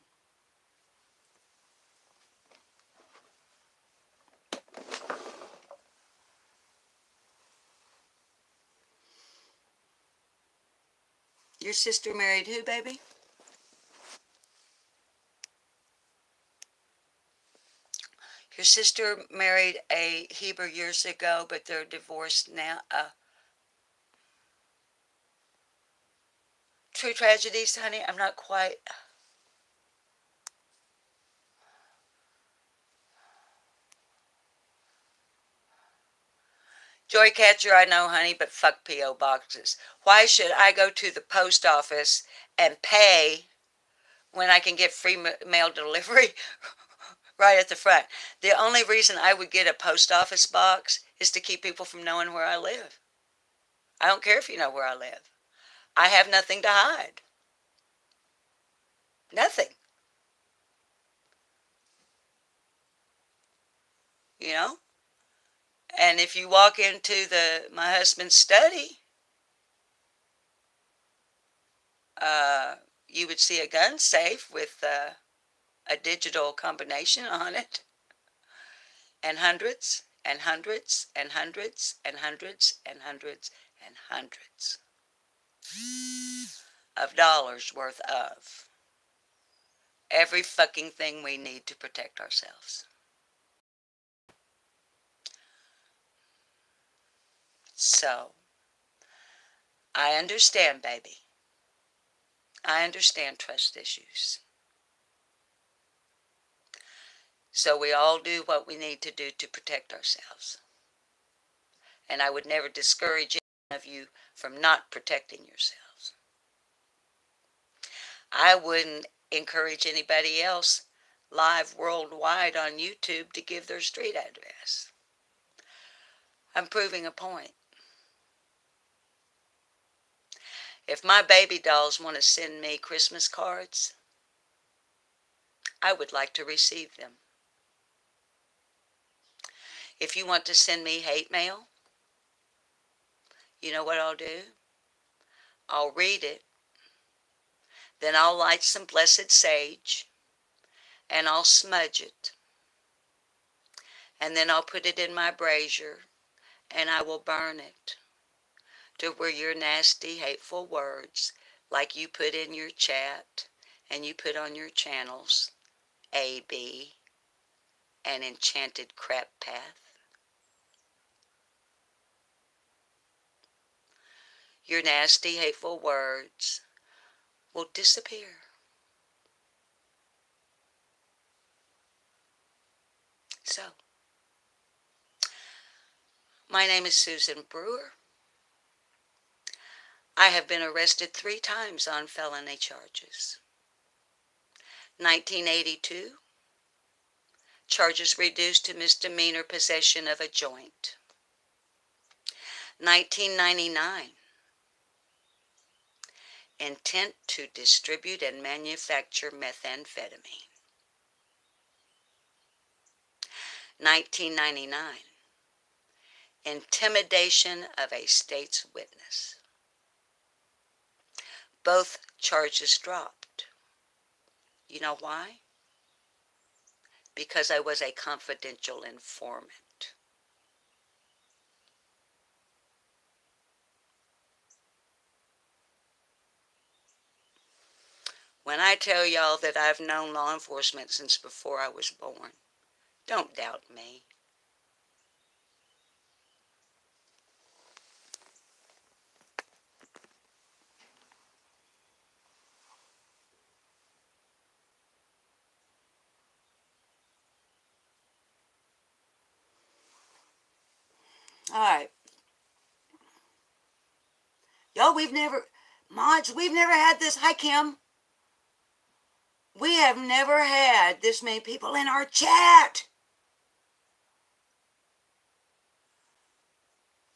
Speaker 1: Your sister married who, baby? Your sister married a Hebrew years ago, but they're divorced now. True tragedies, honey. I'm not quite. Joy Catcher, I know, honey, but fuck P.O. boxes. Why should I go to the post office and pay when I can get free mail delivery right at the front? The only reason I would get a post office box is to keep people from knowing where I live. I don't care if you know where I live. I have nothing to hide. Nothing. You know? And if you walk into my husband's study, you would see a gun safe with a digital combination on it, and hundreds and hundreds and hundreds and hundreds and hundreds and hundreds of dollars worth of every fucking thing we need to protect ourselves. So, I understand, baby. I understand trust issues. So we all do what we need to do to protect ourselves. And I would never discourage any of you from not protecting yourselves. I wouldn't encourage anybody else live worldwide on YouTube to give their street address. I'm proving a point. If my baby dolls want to send me Christmas cards, I would like to receive them. If you want to send me hate mail, you know what I'll do? I'll read it, then I'll light some blessed sage, and I'll smudge it. And then I'll put it in my brazier, and I will burn it to where your nasty, hateful words, like you put in your chat and you put on your channels, AB, and enchanted crap path, your nasty, hateful words will disappear. So, my name is Susan Brewer. I have been arrested 3 times on felony charges. 1982, charges reduced to misdemeanor possession of a joint. 1999, intent to distribute and manufacture methamphetamine. 1999, intimidation of a state's witness. Both charges dropped. You know why? Because I was a confidential informant. When I tell y'all that I've known law enforcement since before I was born, don't doubt me. All right. Y'all, we've never had this. Hi, Kim. We have never had this many people in our chat.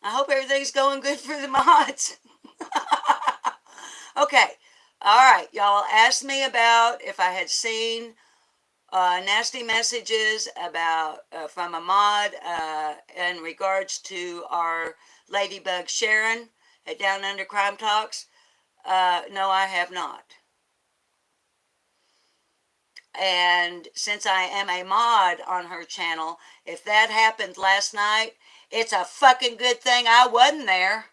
Speaker 1: I hope everything's going good for the mods. Okay. All right. Y'all asked me about if I had seen nasty messages about from a mod in regards to our Ladybug Sharon at Down Under Crime Talks. No, I have not. And since I am a mod on her channel, if that happened last night, it's a fucking good thing I wasn't there.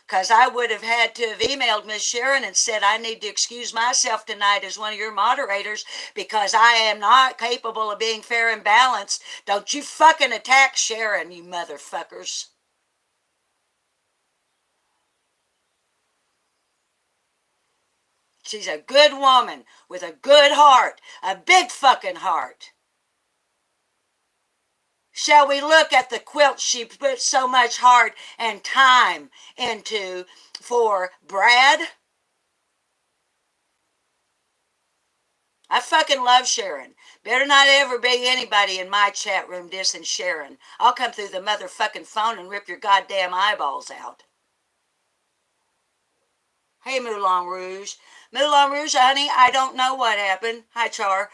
Speaker 1: Because I would have had to have emailed Miss Sharon and said, I need to excuse myself tonight as one of your moderators because I am not capable of being fair and balanced. Don't you fucking attack Sharon, you motherfuckers. She's a good woman with a good heart, a big fucking heart. Shall we look at the quilt she put so much heart and time into for Brad? I fucking love Sharon. Better not ever be anybody in my chat room dissing Sharon. I'll come through the motherfucking phone and rip your goddamn eyeballs out. Hey, Moulin Rouge. Moulin Rouge, honey, I don't know what happened. Hi, Char.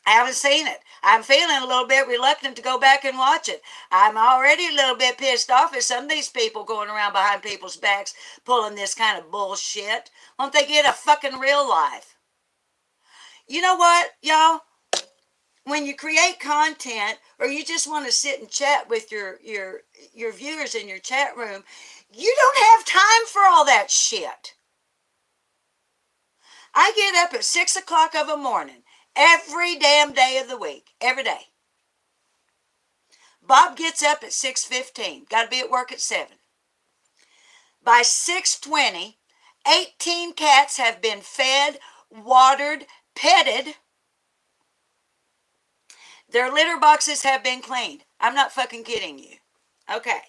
Speaker 1: I haven't seen it. I'm feeling a little bit reluctant to go back and watch it. I'm already a little bit pissed off at some of these people going around behind people's backs pulling this kind of bullshit. Won't they get a fucking real life? You know what, y'all? When you create content or you just want to sit and chat with your viewers in your chat room, you don't have time for all that shit. I get up at 6 o'clock of a morning every damn day of the week, every day. Bob gets up at 6:15. Got to be at work at 7. By 6:20, 18 cats have been fed, watered, petted. Their litter boxes have been cleaned. I'm not fucking kidding you. Okay.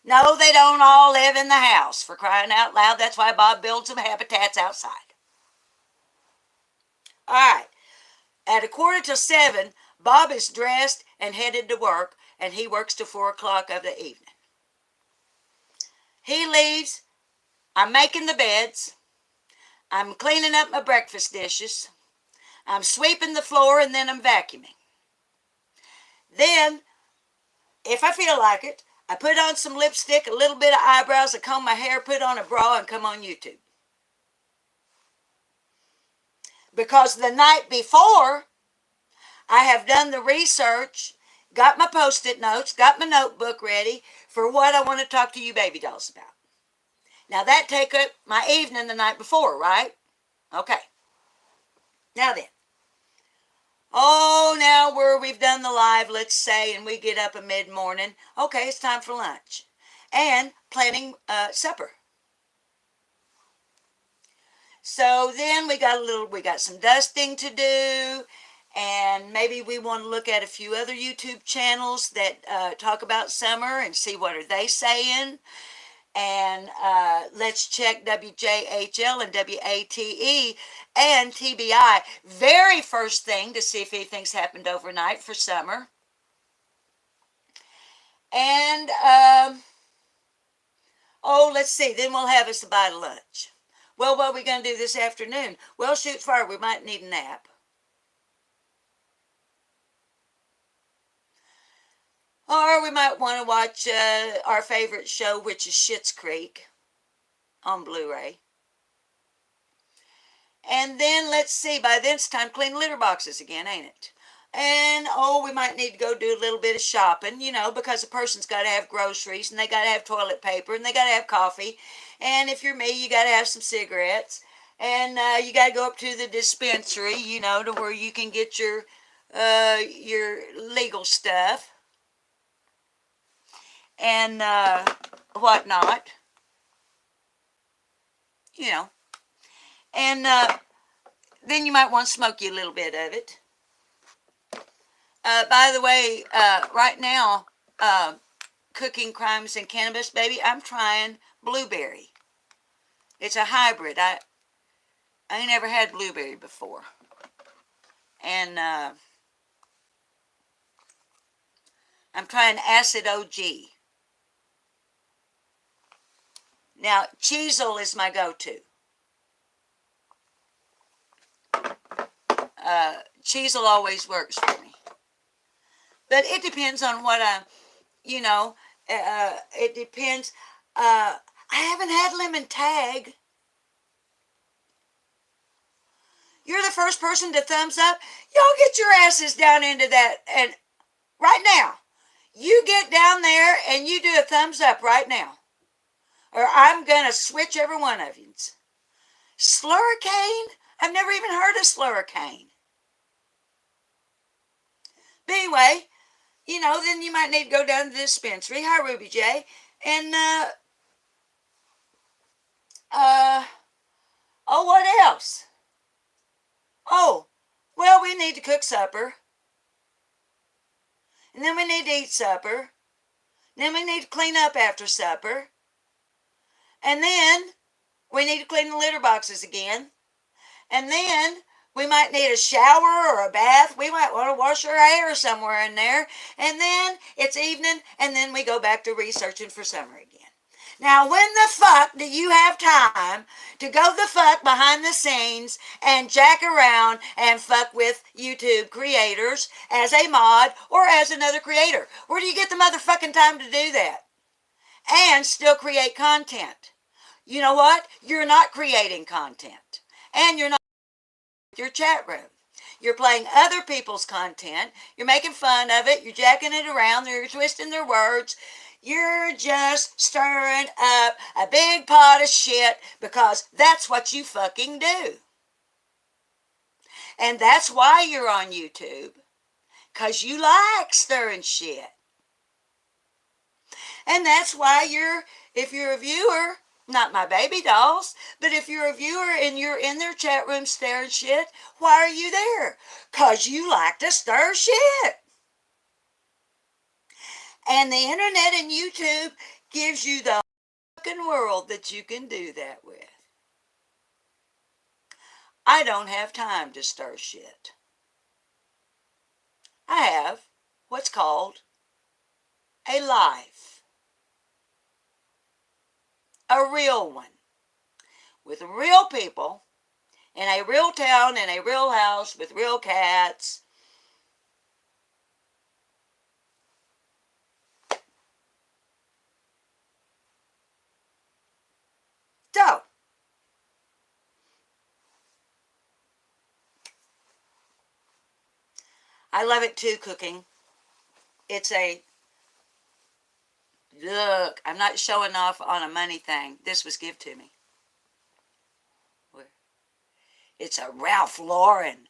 Speaker 1: No, they don't all live in the house, for crying out loud. That's why Bob builds them habitats outside. All right. At 6:45, Bob is dressed and headed to work, and he works till 4 o'clock of the evening. He leaves. I'm making the beds. I'm cleaning up my breakfast dishes. I'm sweeping the floor, and then I'm vacuuming. Then, if I feel like it, I put on some lipstick, a little bit of eyebrows, I comb my hair, put on a bra, and come on YouTube. Because the night before, I have done the research, got my Post-it notes, got my notebook ready for what I want to talk to you baby dolls about. Now, that take up my evening the night before, right? Okay. Now then. Oh, now we've done the live, let's say, and we get up at mid-morning. Okay, it's time for lunch. And planning supper. So then we got some dusting to do, and maybe we want to look at a few other YouTube channels that talk about summer and see what are they saying. And let's check WJHL and WATE and TBI. Very first thing to see if anything's happened overnight for summer. And, let's see. Then we'll have us a bite of lunch. Well, what are we going to do this afternoon? Well, shoot fire. We might need a nap. Or we might want to watch our favorite show, which is Schitt's Creek on Blu-ray. And then, let's see, by then it's time to clean litter boxes again, ain't it? And, we might need to go do a little bit of shopping, because a person's got to have groceries, and they got to have toilet paper, and they got to have coffee. And if you're me, you got to have some cigarettes. And you got to go up to the dispensary, to where you can get your legal stuff. And whatnot, and then you might want to smoke you a little bit of it. By the way, right now, Cooking Crimes and Cannabis, baby, I'm trying blueberry. It's a hybrid. I ain't never had blueberry before. And I'm trying Acid OG. Now, Cheezel is my go-to. Cheezel always works for me. But it depends on what It depends. I haven't had lemon tag. You're the first person to thumbs up. Y'all get your asses down into that. And right now, you get down there and you do a thumbs up right now. Or I'm going to switch every one of you. Slurricane? I've never even heard of slurricane. But anyway, then you might need to go down to the dispensary. Hi, Ruby J. And, oh, what else? Oh, well, we need to cook supper. And then we need to eat supper. And then we need to clean up after supper. And then we need to clean the litter boxes again. And then we might need a shower or a bath. We might want to wash our hair somewhere in there. And then it's evening, and then we go back to researching for summer again. Now, when the fuck do you have time to go the fuck behind the scenes and jack around and fuck with YouTube creators as a mod or as another creator? Where do you get the motherfucking time to do that? And still create content. You know what? You're not creating content. And you're not your chat room. You're playing other people's content. You're making fun of it. You're jacking it around. You're twisting their words. You're just stirring up a big pot of shit because that's what you fucking do. And that's why you're on YouTube. Because you like stirring shit. And that's why if you're a viewer, not my baby dolls, but if you're a viewer and you're in their chat room stirring shit, why are you there? Because you like to stir shit. And the internet and YouTube gives you the fucking world that you can do that with. I don't have time to stir shit. I have what's called a life. A real one. With real people in a real town, in a real house, with real cats. So, I love it too, cooking. It's look, I'm not showing off on a money thing. This was given to me. It's a Ralph Lauren.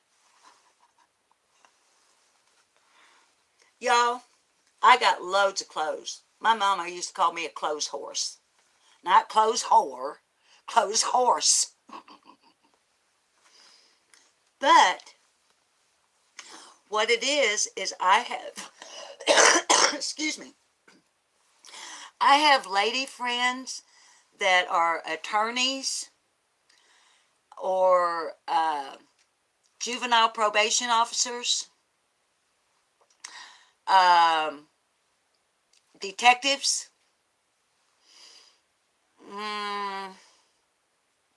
Speaker 1: Y'all, I got loads of clothes. My mama used to call me a clothes horse. Not clothes whore, clothes horse. But what it is I have, excuse me, I have lady friends that are attorneys or juvenile probation officers, detectives,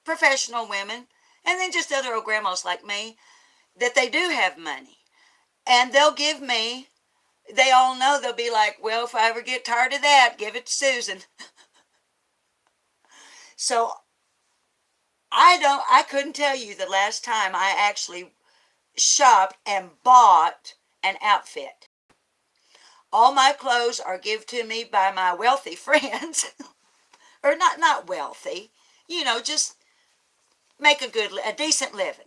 Speaker 1: professional women, and then just other old grandmas like me, that they do have money. And they'll give me, they all know, they'll be like, well, if I ever get tired of that, give it to Susan. So I couldn't tell you the last time I actually shopped and bought an outfit. All my clothes are given to me by my wealthy friends. Or not wealthy, just make a decent living.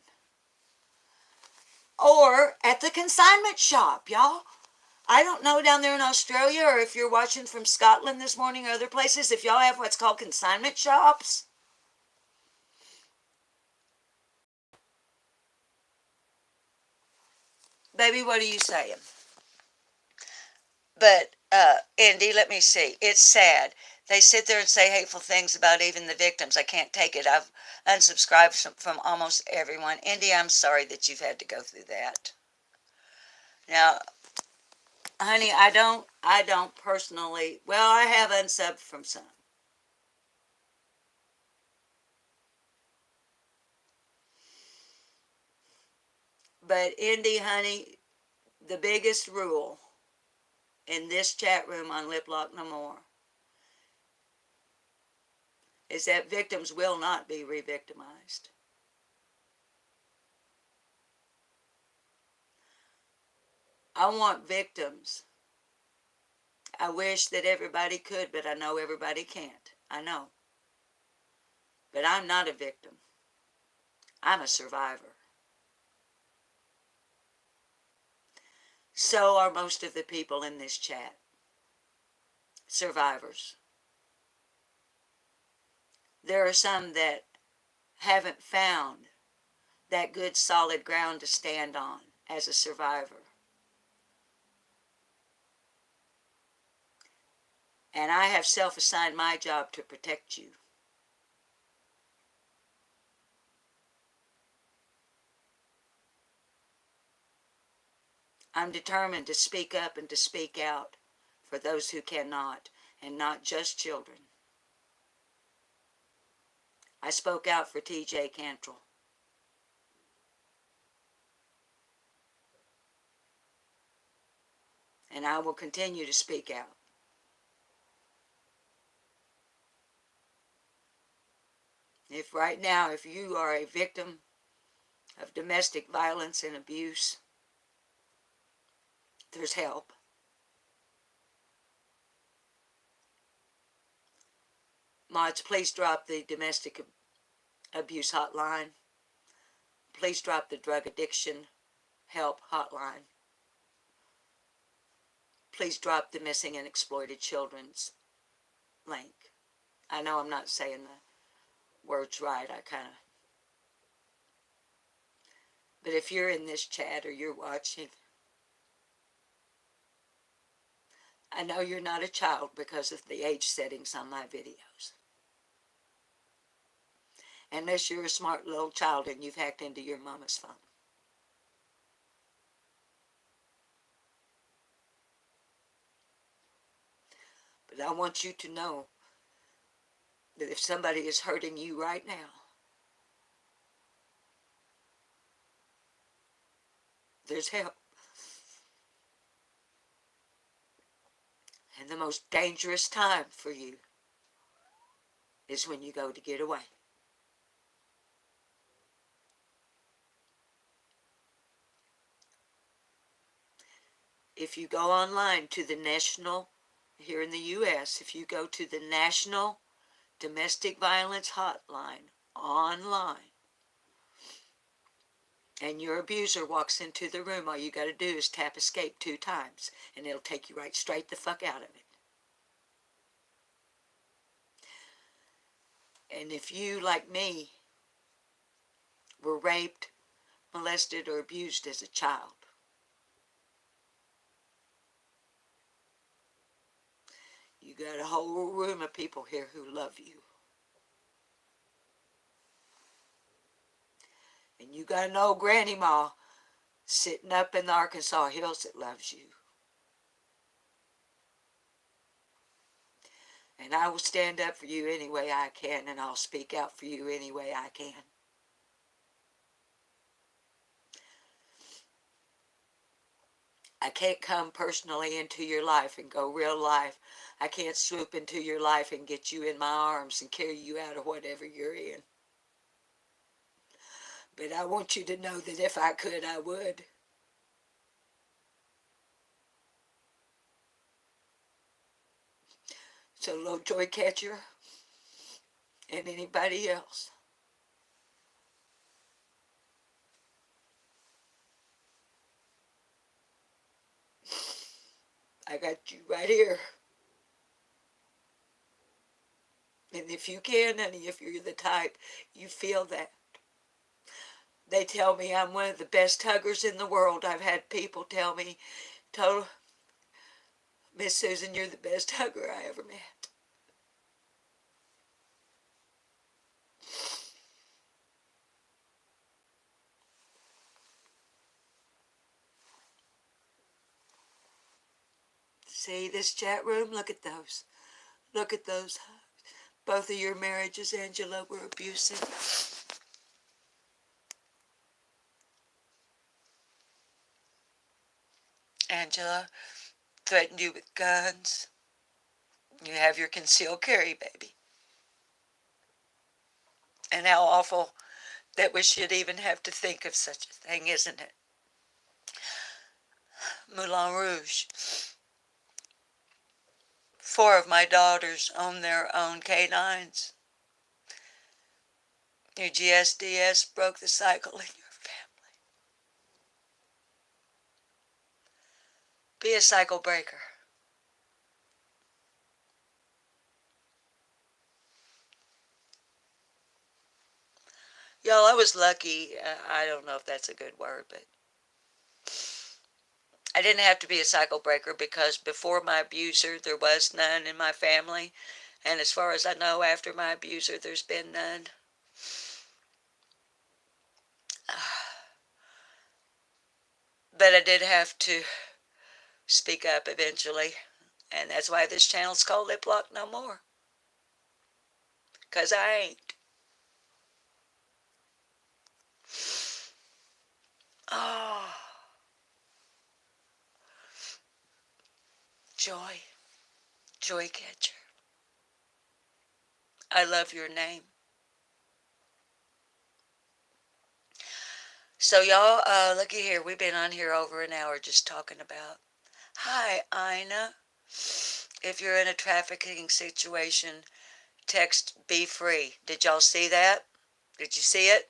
Speaker 1: Or at the consignment shop, y'all. I don't know down there in Australia, or if you're watching from Scotland this morning or other places, if y'all have what's called consignment shops. Baby, what are you saying? But, Andy, let me see. It's sad. They sit there and say hateful things about even the victims. I can't take it. I've unsubscribed from almost everyone. Andy, I'm sorry that you've had to go through that. Now, honey, I don't personally, well, I have unsubbed from some. But Indy, honey, the biggest rule in this chat room on Lip Lock No More is that victims will not be re-victimized. I want victims. I wish that everybody could, but I know everybody can't. I know. But I'm not a victim. I'm a survivor. So are most of the people in this chat. Survivors. There are some that haven't found that good solid ground to stand on as a survivor. And I have self-assigned my job to protect you. I'm determined to speak up and to speak out for those who cannot, and not just children. I spoke out for T.J. Cantrell. And I will continue to speak out. If right now, if you are a victim of domestic violence and abuse, there's help. Mods, please drop the domestic abuse hotline. Please drop the drug addiction help hotline. Please drop the missing and exploited children's link. I know I'm not saying the words right. But if you're in this chat or you're watching, I know you're not a child because of the age settings on my videos. Unless you're a smart little child and you've hacked into your mama's phone. But I want you to know that if somebody is hurting you right now, there's help. And the most dangerous time for you is when you go to get away. If you go online to the national, here in the U.S., if you go to the National Domestic Violence Hotline online, and your abuser walks into the room, all you got to do is tap escape 2 times, and it'll take you right straight the fuck out of it. And if you, like me, were raped, molested, or abused as a child, you got a whole room of people here who love you. And you got an old granny ma sitting up in the Arkansas hills that loves you. And I will stand up for you any way I can, and I'll speak out for you any way I can. I can't come personally into your life and go real life. I can't swoop into your life and get you in my arms and carry you out of whatever you're in. But I want you to know that if I could, I would. So, Low Joy Catcher and anybody else, I got you right here. And if you can, honey, if you're the type, you feel that. They tell me I'm one of the best huggers in the world. I've had people tell me, total, Miss Susan, you're the best hugger I ever met. See this chat room? Look at those. Look at those. Both of your marriages, Angela, were abusive. Angela threatened you with guns. You have your concealed carry, baby. And how awful that we should even have to think of such a thing, isn't it? Moulin Rouge. 4 of my daughters own their own canines. Your GSDS broke the cycle in your family. Be a cycle breaker. Y'all, I was lucky. I don't know if that's a good word, but I didn't have to be a cycle breaker because before my abuser, there was none in my family. And as far as I know, after my abuser, there's been none. But I did have to speak up eventually. And that's why this channel's called Lip Lock No More. Because I ain't. Oh, Joy. Joy Catcher. I love your name. So y'all, looky here. We've been on here over an hour just talking about. Hi, Ina. If you're in a trafficking situation, text be free. Did y'all see that? Did you see it?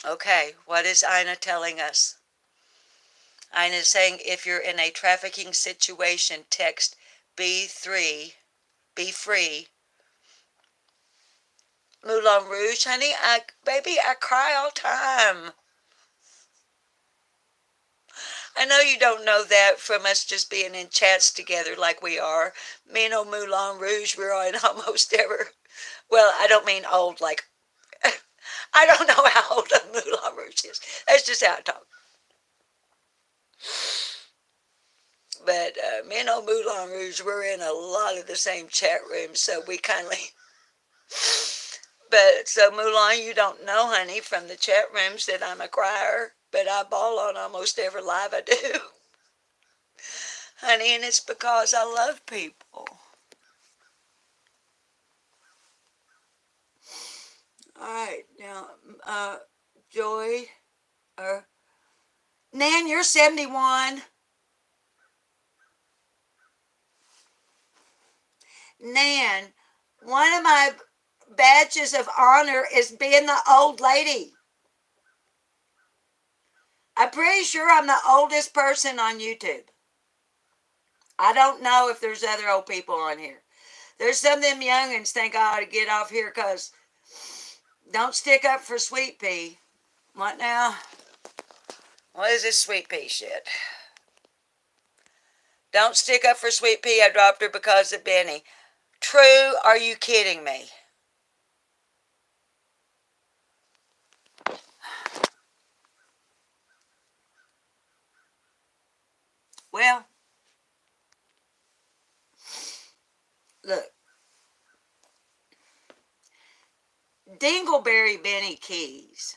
Speaker 1: Okay, what is Ina telling us? Ina is saying if you're in a trafficking situation, text B3, be free. Moulin Rouge, honey, baby, I cry all time. I know you don't know that from us just being in chats together like we are. Me and old Moulin Rouge, we're on almost ever. Well, I don't mean old like, I don't know how old a Moulin Rouge is. That's just how I talk. But me and old Moulin Rouge, we're in a lot of the same chat rooms, so we kindly. But so Moulin, you don't know, honey, from the chat rooms that I'm a crier, but I bawl on almost every live I do. Honey, and it's because I love people. All right, now, Joy, Nan, you're 71. Nan, one of my badges of honor is being the old lady. I'm pretty sure I'm the oldest person on YouTube. I don't know if there's other old people on here. There's some of them youngins think I ought to get off here because don't stick up for Sweet Pea. What now? What is this Sweet Pea shit? Don't stick up for Sweet Pea. I dropped her because of Benny. True? Are you kidding me? Well, look. Dingleberry Benny Keys.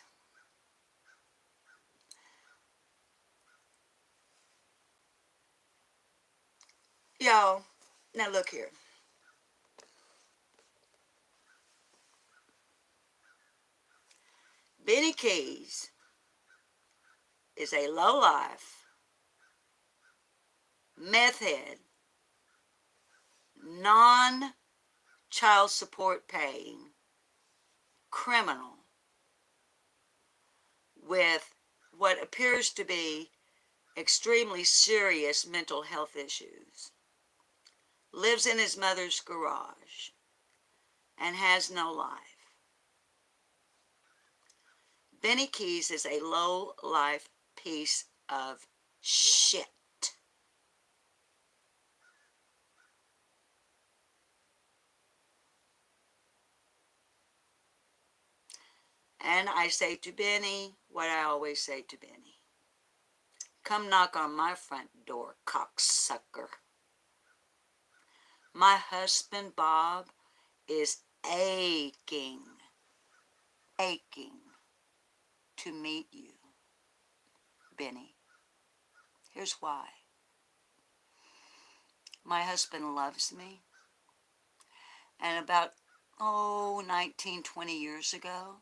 Speaker 1: Y'all, now look here. Benny Keys is a low-life, meth head, non-child support paying criminal with what appears to be extremely serious mental health issues, lives in his mother's garage, and has no life. Benny Keys is a low-life piece of shit. And I say to Benny what I always say to Benny. Come knock on my front door, cocksucker. My husband, Bob, is aching to meet you, Benny. Here's why. My husband loves me. And about, 19, 20 years ago,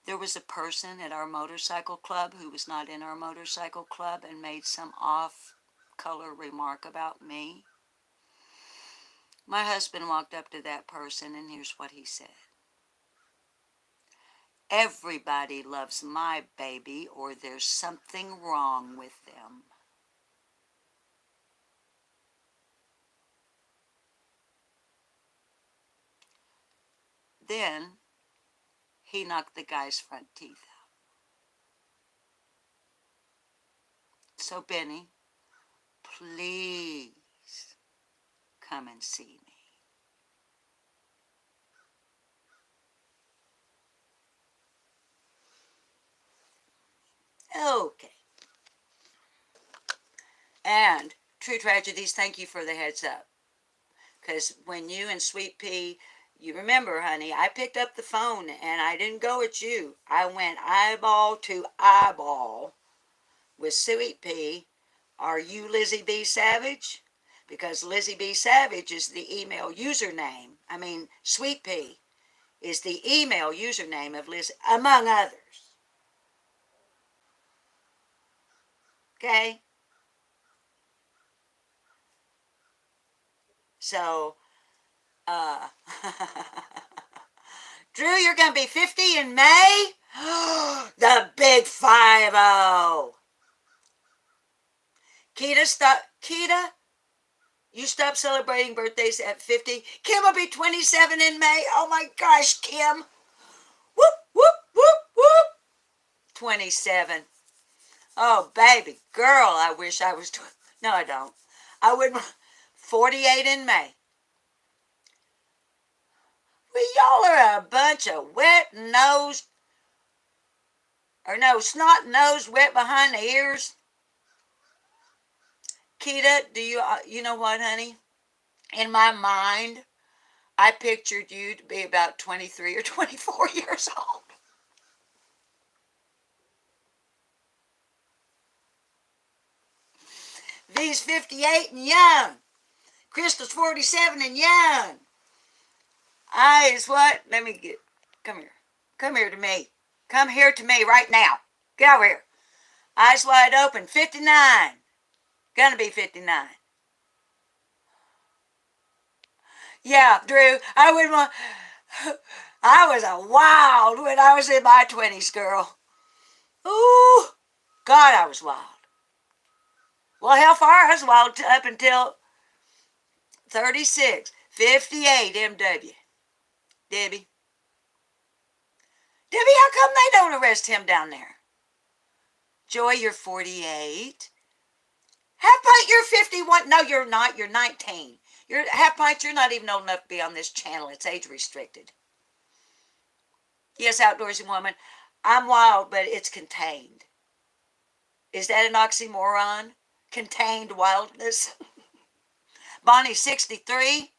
Speaker 1: there was a person at our motorcycle club who was not in our motorcycle club and made some off-color remark about me. My husband walked up to that person, and here's what he said. Everybody loves my baby, or there's something wrong with them. Then he knocked the guy's front teeth out. So, Benny, please come and see me. Okay. And True Tragedies, thank you for the heads up. Because when you and Sweet Pea, you remember, honey, I picked up the phone and I didn't go at you. I went eyeball to eyeball with Sweet Pea. Are you Lizzie B. Savage? Because Lizzie B. Savage is the email username. Sweet Pea is the email username of Liz, among others. Okay? So, Drew, you're going to be 50 in May? The big 5-0. Keita, you stop celebrating birthdays at 50. Kim will be 27 in May. Oh my gosh, Kim. Whoop, whoop, whoop, whoop. 27. Oh, baby girl, I wish I was. No, I don't. I would. 48 in May. Well, y'all are a bunch of wet-nosed, or no, snot-nosed, wet behind the ears. Keita, you know what, honey? In my mind, I pictured you to be about 23 or 24 years old. V's 58 and young. Crystal's 47 and young. Eyes what? Come here. Come here to me. Come here to me right now. Get over here. Eyes wide open. 59. Gonna be 59. Yeah, Drew, I wouldn't want. I was a wild when I was in my 20s, girl. Ooh, God, I was wild. Well, how far? I was wild up until 36, 58 MW. Debbie, how come they don't arrest him down there? Joy, you're 48. Half Pint, you're 51. No, you're not. You're 19. You're Half Pint, you're not even old enough to be on this channel. It's age restricted. Yes, outdoorsy woman. I'm wild, but it's contained. Is that an oxymoron? Contained wildness? Bonnie, 63.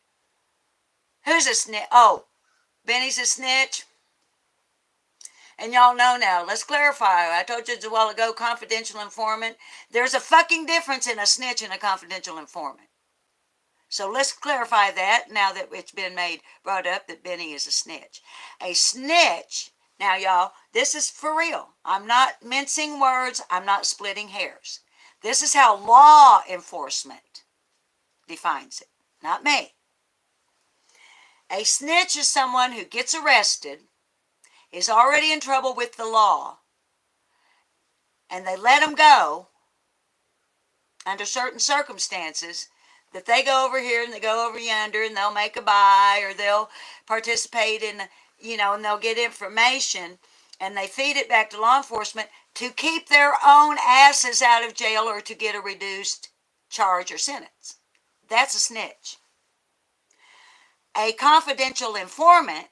Speaker 1: Who's a snitch? Oh, Benny's a snitch. And y'all know now, let's clarify. I told you a while ago, confidential informant. There's a fucking difference in a snitch and a confidential informant. So let's clarify that now that it's been brought up that Benny is a snitch. A snitch, now y'all, this is for real. I'm not mincing words. I'm not splitting hairs. This is how law enforcement defines it, not me. A snitch is someone who gets arrested, is already in trouble with the law, and they let them go under certain circumstances, that they go over here and they go over yonder and they'll make a buy or they'll participate in, and they'll get information and they feed it back to law enforcement to keep their own asses out of jail or to get a reduced charge or sentence. That's a snitch. A confidential informant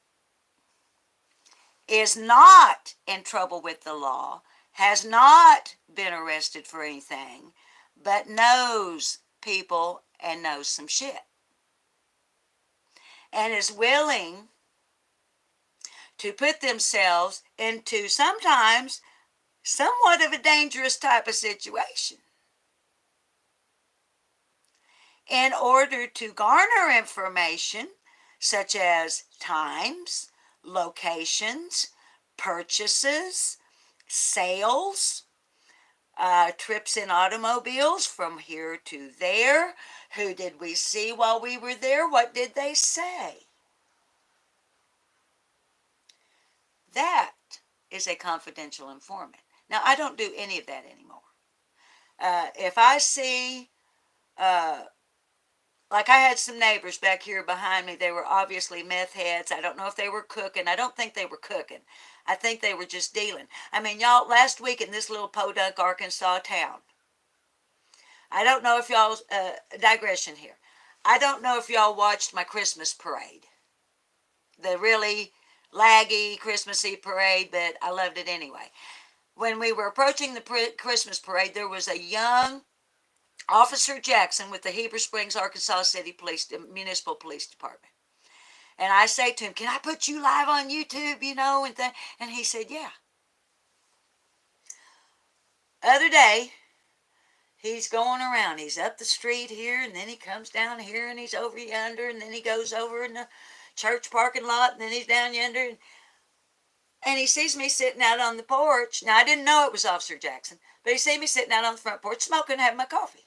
Speaker 1: is not in trouble with the law, has not been arrested for anything, but knows people and knows some shit. And is willing to put themselves into sometimes somewhat of a dangerous type of situation in order to garner information such as times, locations, purchases, sales, trips in automobiles from here to there. Who did we see while we were there? What did they say? That is a confidential informant. Now, I don't do any of that anymore. If I see, like I had some neighbors back here behind me, they were obviously meth heads. I don't know if they were cooking. I don't think they were cooking. I think they were just dealing. I mean, y'all, last week in this little Podunk, Arkansas town, I don't know if y'all, digression here. I don't know if y'all watched my Christmas parade. The really laggy Christmassy parade, but I loved it anyway. When we were approaching the Christmas parade, there was a young Officer Jackson with the Heber Springs, Arkansas City Police, Municipal Police Department. And I say to him, can I put you live on YouTube, and he said, yeah. Other day, he's going around. He's up the street here, and then he comes down here, and he's over yonder, and then he goes over in the church parking lot, and then he's down yonder, and he sees me sitting out on the porch. Now, I didn't know it was Officer Jackson, but he see me sitting out on the front porch smoking and having my coffee.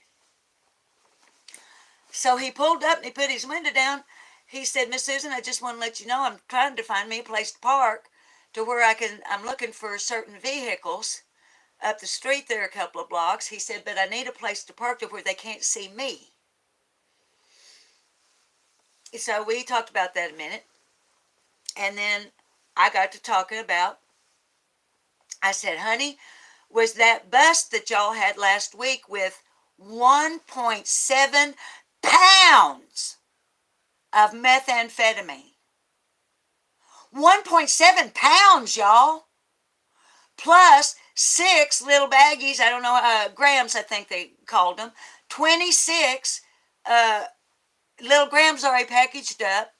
Speaker 1: So he pulled up and he put his window down. He said, Miss Susan, I just want to let you know I'm trying to find me a place to park to where I'm looking for certain vehicles up the street there a couple of blocks. He said, but I need a place to park to where they can't see me. So we talked about that a minute. And then I got to talking about, I said, honey, was that bust that y'all had last week with 1.7 pounds of methamphetamine? 1.7 pounds, y'all. Plus 6 little baggies, I don't know, grams I think they called them. 26 little grams already packaged up.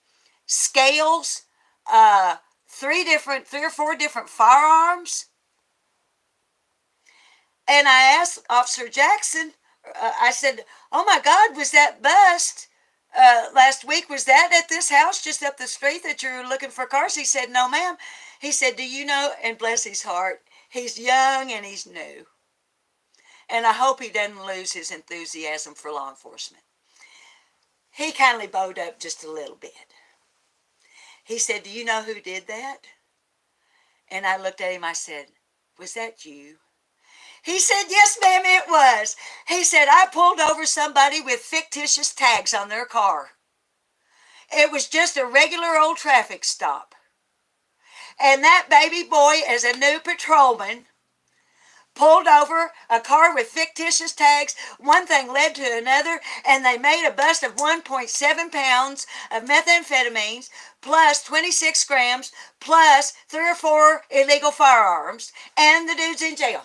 Speaker 1: Scales, 3 or 4 different firearms. And I asked Officer Jackson, I said, oh my God, was that bust last week? Was that at this house just up the street that you're looking for cars? He said, no, ma'am. He said, do you know, and bless his heart, he's young and he's new. And I hope he doesn't lose his enthusiasm for law enforcement. He kindly bowed up just a little bit. He said, do you know who did that? And I looked at him, I said, was that you? He said, yes, ma'am, it was. He said, I pulled over somebody with fictitious tags on their car. It was just a regular old traffic stop. And that baby boy, as a new patrolman, pulled over a car with fictitious tags. One thing led to another, and they made a bust of 1.7 pounds of methamphetamines, plus 26 grams, plus 3 or 4 illegal firearms, and the dude's in jail.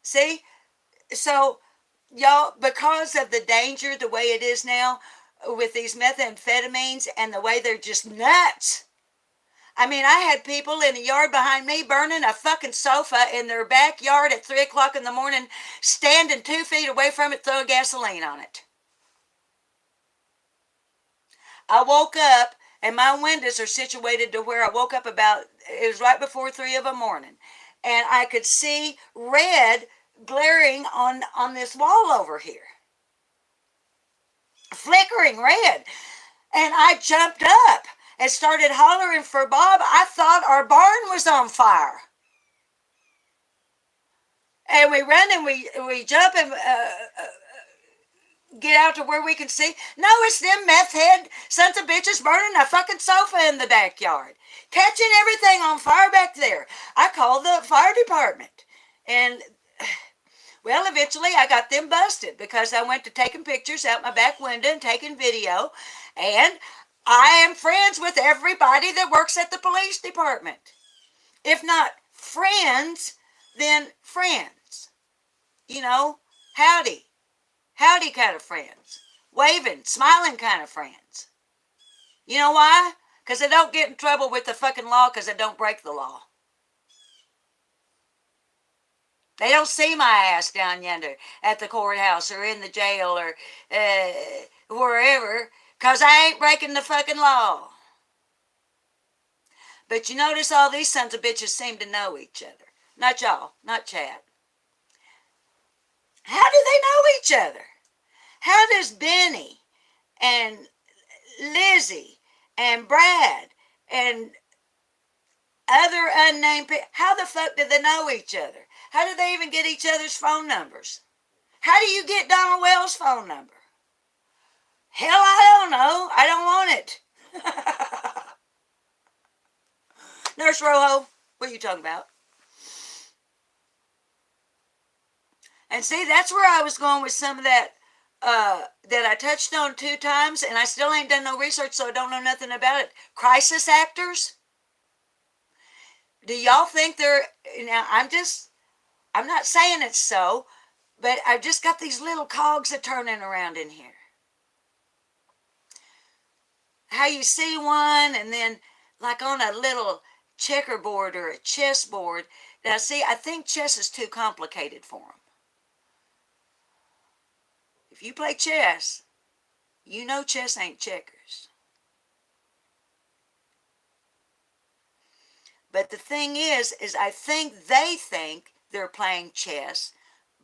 Speaker 1: See? So, y'all, because of the danger, the way it is now with these methamphetamines and the way they're just nuts. I mean, I had people in the yard behind me burning a fucking sofa in their backyard at 3 o'clock in the morning, standing 2 feet away from it, throwing gasoline on it. I woke up, and my windows are situated to where I woke up it was right before 3 in the morning, and I could see red glaring on this wall over here. Flickering red. And I jumped up and started hollering for Bob. I thought our barn was on fire. And we run and we jump and get out to where we can see. No, it's them meth head sons of bitches burning a fucking sofa in the backyard. Catching everything on fire back there. I called the fire department. And, well, eventually I got them busted because I went to taking pictures out my back window and taking video. And I am friends with everybody that works at the police department. If not friends, then friends. You know, howdy kind of friends. Waving, smiling kind of friends. You know why? Because I don't get in trouble with the fucking law because I don't break the law. They don't see my ass down yonder at the courthouse or in the jail or wherever, because I ain't breaking the fucking law. But you notice all these sons of bitches seem to know each other. Not y'all, not Chad. How do they know each other? How does Benny and Lizzie and Brad and other unnamed people, how the fuck do they know each other? How do they even get each other's phone numbers? How do you get Donald Wells' phone number? Hell, I don't know. I don't want it. Nurse Rojo, what are you talking about? And see, that's where I was going with some of that that I touched on 2 times, and I still ain't done no research, so I don't know nothing about it. Crisis actors. Do y'all think they're, now I'm not saying it's so, but I've just got these little cogs a turning around in here. How you see one, and then like on a little checkerboard or a chessboard. Now see, I think chess is too complicated for them. If you play chess, you know chess ain't checkers. But the thing is I think they think they're playing chess,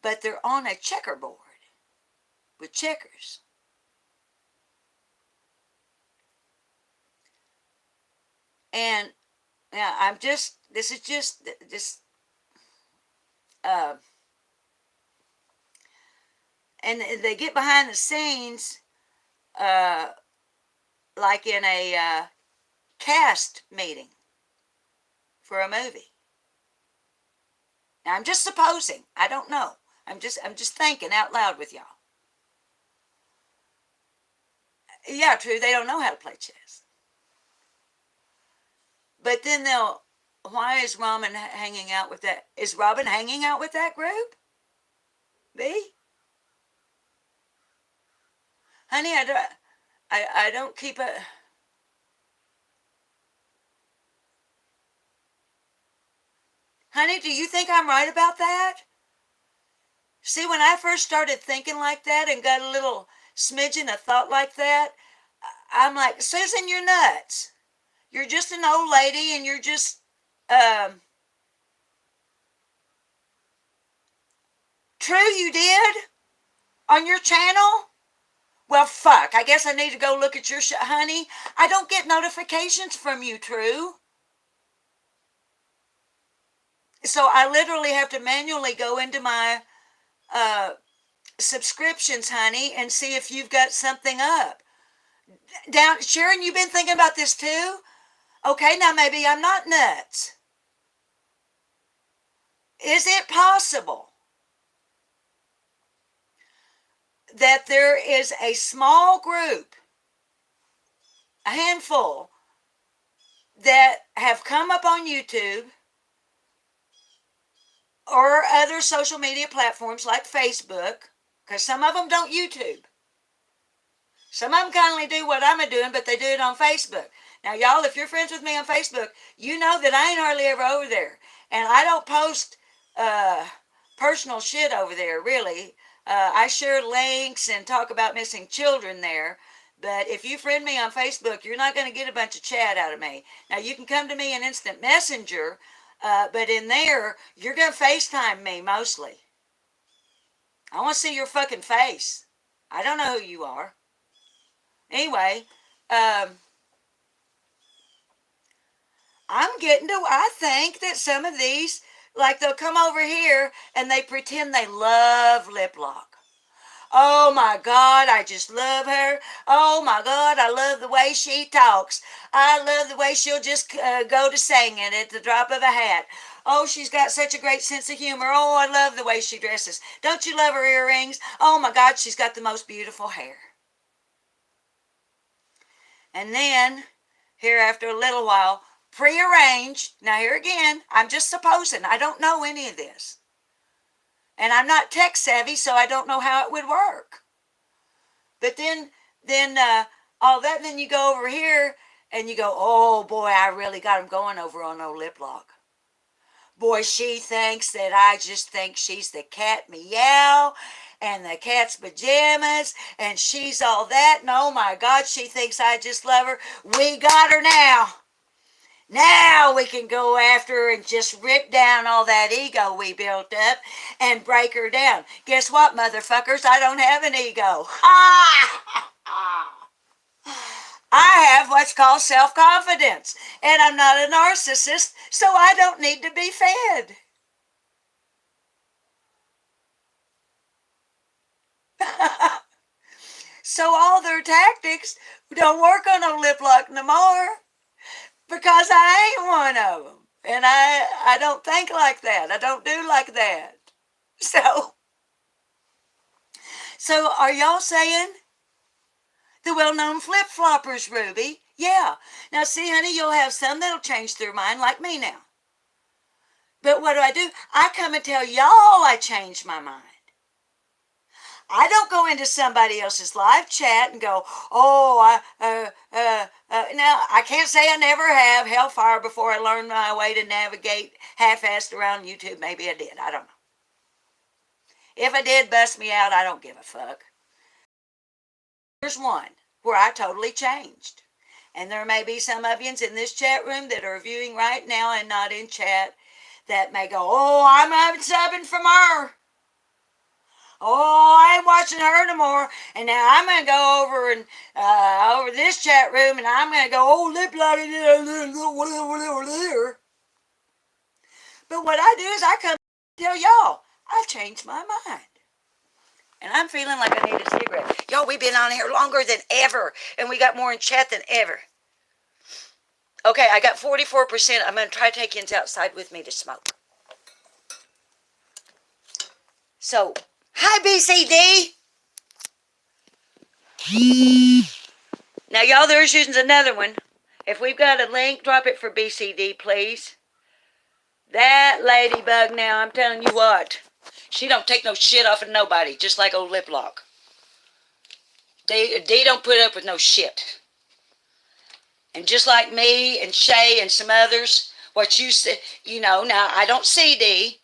Speaker 1: but they're on a checkerboard with checkers. And now this is just this, and they get behind the scenes, uh, like in a cast meeting for a movie. Now I'm just supposing. I don't know. I'm just thinking out loud with y'all. Yeah, true. They don't know how to play chess. But then why is Robin hanging out with that? Is Robin hanging out with that group? B? Honey, I don't keep a... Honey, do you think I'm right about that? See, when I first started thinking like that and got a little smidgen of thought like that, I'm like, Susan, you're nuts. You're just an old lady and you're just... True, you did? On your channel? Well, fuck. I guess I need to go look at your honey, I don't get notifications from you, True. So I literally have to manually go into my subscriptions, honey, and see if you've got something up. Down, Sharon, you've been thinking about this too? Okay, now maybe I'm not nuts. Is it possible that there is a small group, a handful, that have come up on YouTube or other social media platforms like Facebook, because some of them don't YouTube. Some of them kindly do what I'm doing, but they do it on Facebook. Now, y'all, if you're friends with me on Facebook, you know that I ain't hardly ever over there. And I don't post personal shit over there, really. I share links and talk about missing children there. But if you friend me on Facebook, you're not going to get a bunch of chat out of me. Now, you can come to me in Instant Messenger, but in there, you're going to FaceTime me mostly. I want to see your fucking face. I don't know who you are. Anyway, I think that some of these, like they'll come over here and they pretend they love lip lock. Oh my God, I just love her. Oh my God, I love the way she talks. I love the way she'll just go to singing at the drop of a hat. Oh, she's got such a great sense of humor. Oh, I love the way she dresses. Don't you love her earrings? Oh my God, she's got the most beautiful hair. And then, here after a little while, prearranged. Now here again, I'm just supposing. I don't know any of this. And I'm not tech savvy, so I don't know how it would work. But then all that, then you go over here and you go, oh boy, I really got him going over on no lip lock. Boy, she thinks that I just think she's the cat meow and the cat's pajamas and she's all that. And oh my God, she thinks I just love her. We got her now. Now we can go after her and just rip down all that ego we built up and break her down. Guess what, motherfuckers? I don't have an ego. Ha! I have what's called self-confidence, and I'm not a narcissist, so I don't need to be fed. So all their tactics don't work on a lip lock no more because I ain't one of them. And I don't think like that. I don't do like that. So are y'all saying the well-known flip-floppers, Ruby? Yeah. Now see, honey, you'll have some that'll change their mind like me now. But what do? I come and tell y'all I changed my mind. I don't go into somebody else's live chat and go, oh, now I can't say I never have hellfire before I learned my way to navigate half-assed around YouTube. Maybe I did. I don't know. If I did, bust me out. I don't give a fuck. Here's one where I totally changed. And there may be some of you in this chat room that are viewing right now and not in chat that may go, oh, I'm subbing from her. Oh, I ain't watching her no more. And now I'm going to go over and over this chat room and I'm going to go, oh, lip lock it. But what I do is I come and tell y'all, I changed my mind. And I'm feeling like I need a cigarette. Y'all, we've been on here longer than ever. And we got more in chat than ever. Okay, I got 44%. I'm going to try to take you outside with me to smoke. So, hi, BCD. Now, y'all, there's using another one. If we've got a link, drop it for BCD, please. That ladybug now, I'm telling you what. She don't take no shit off of nobody, just like old Lip Lock. They don't put up with no shit. And just like me and Shay and some others, what you say, now I don't see Dee,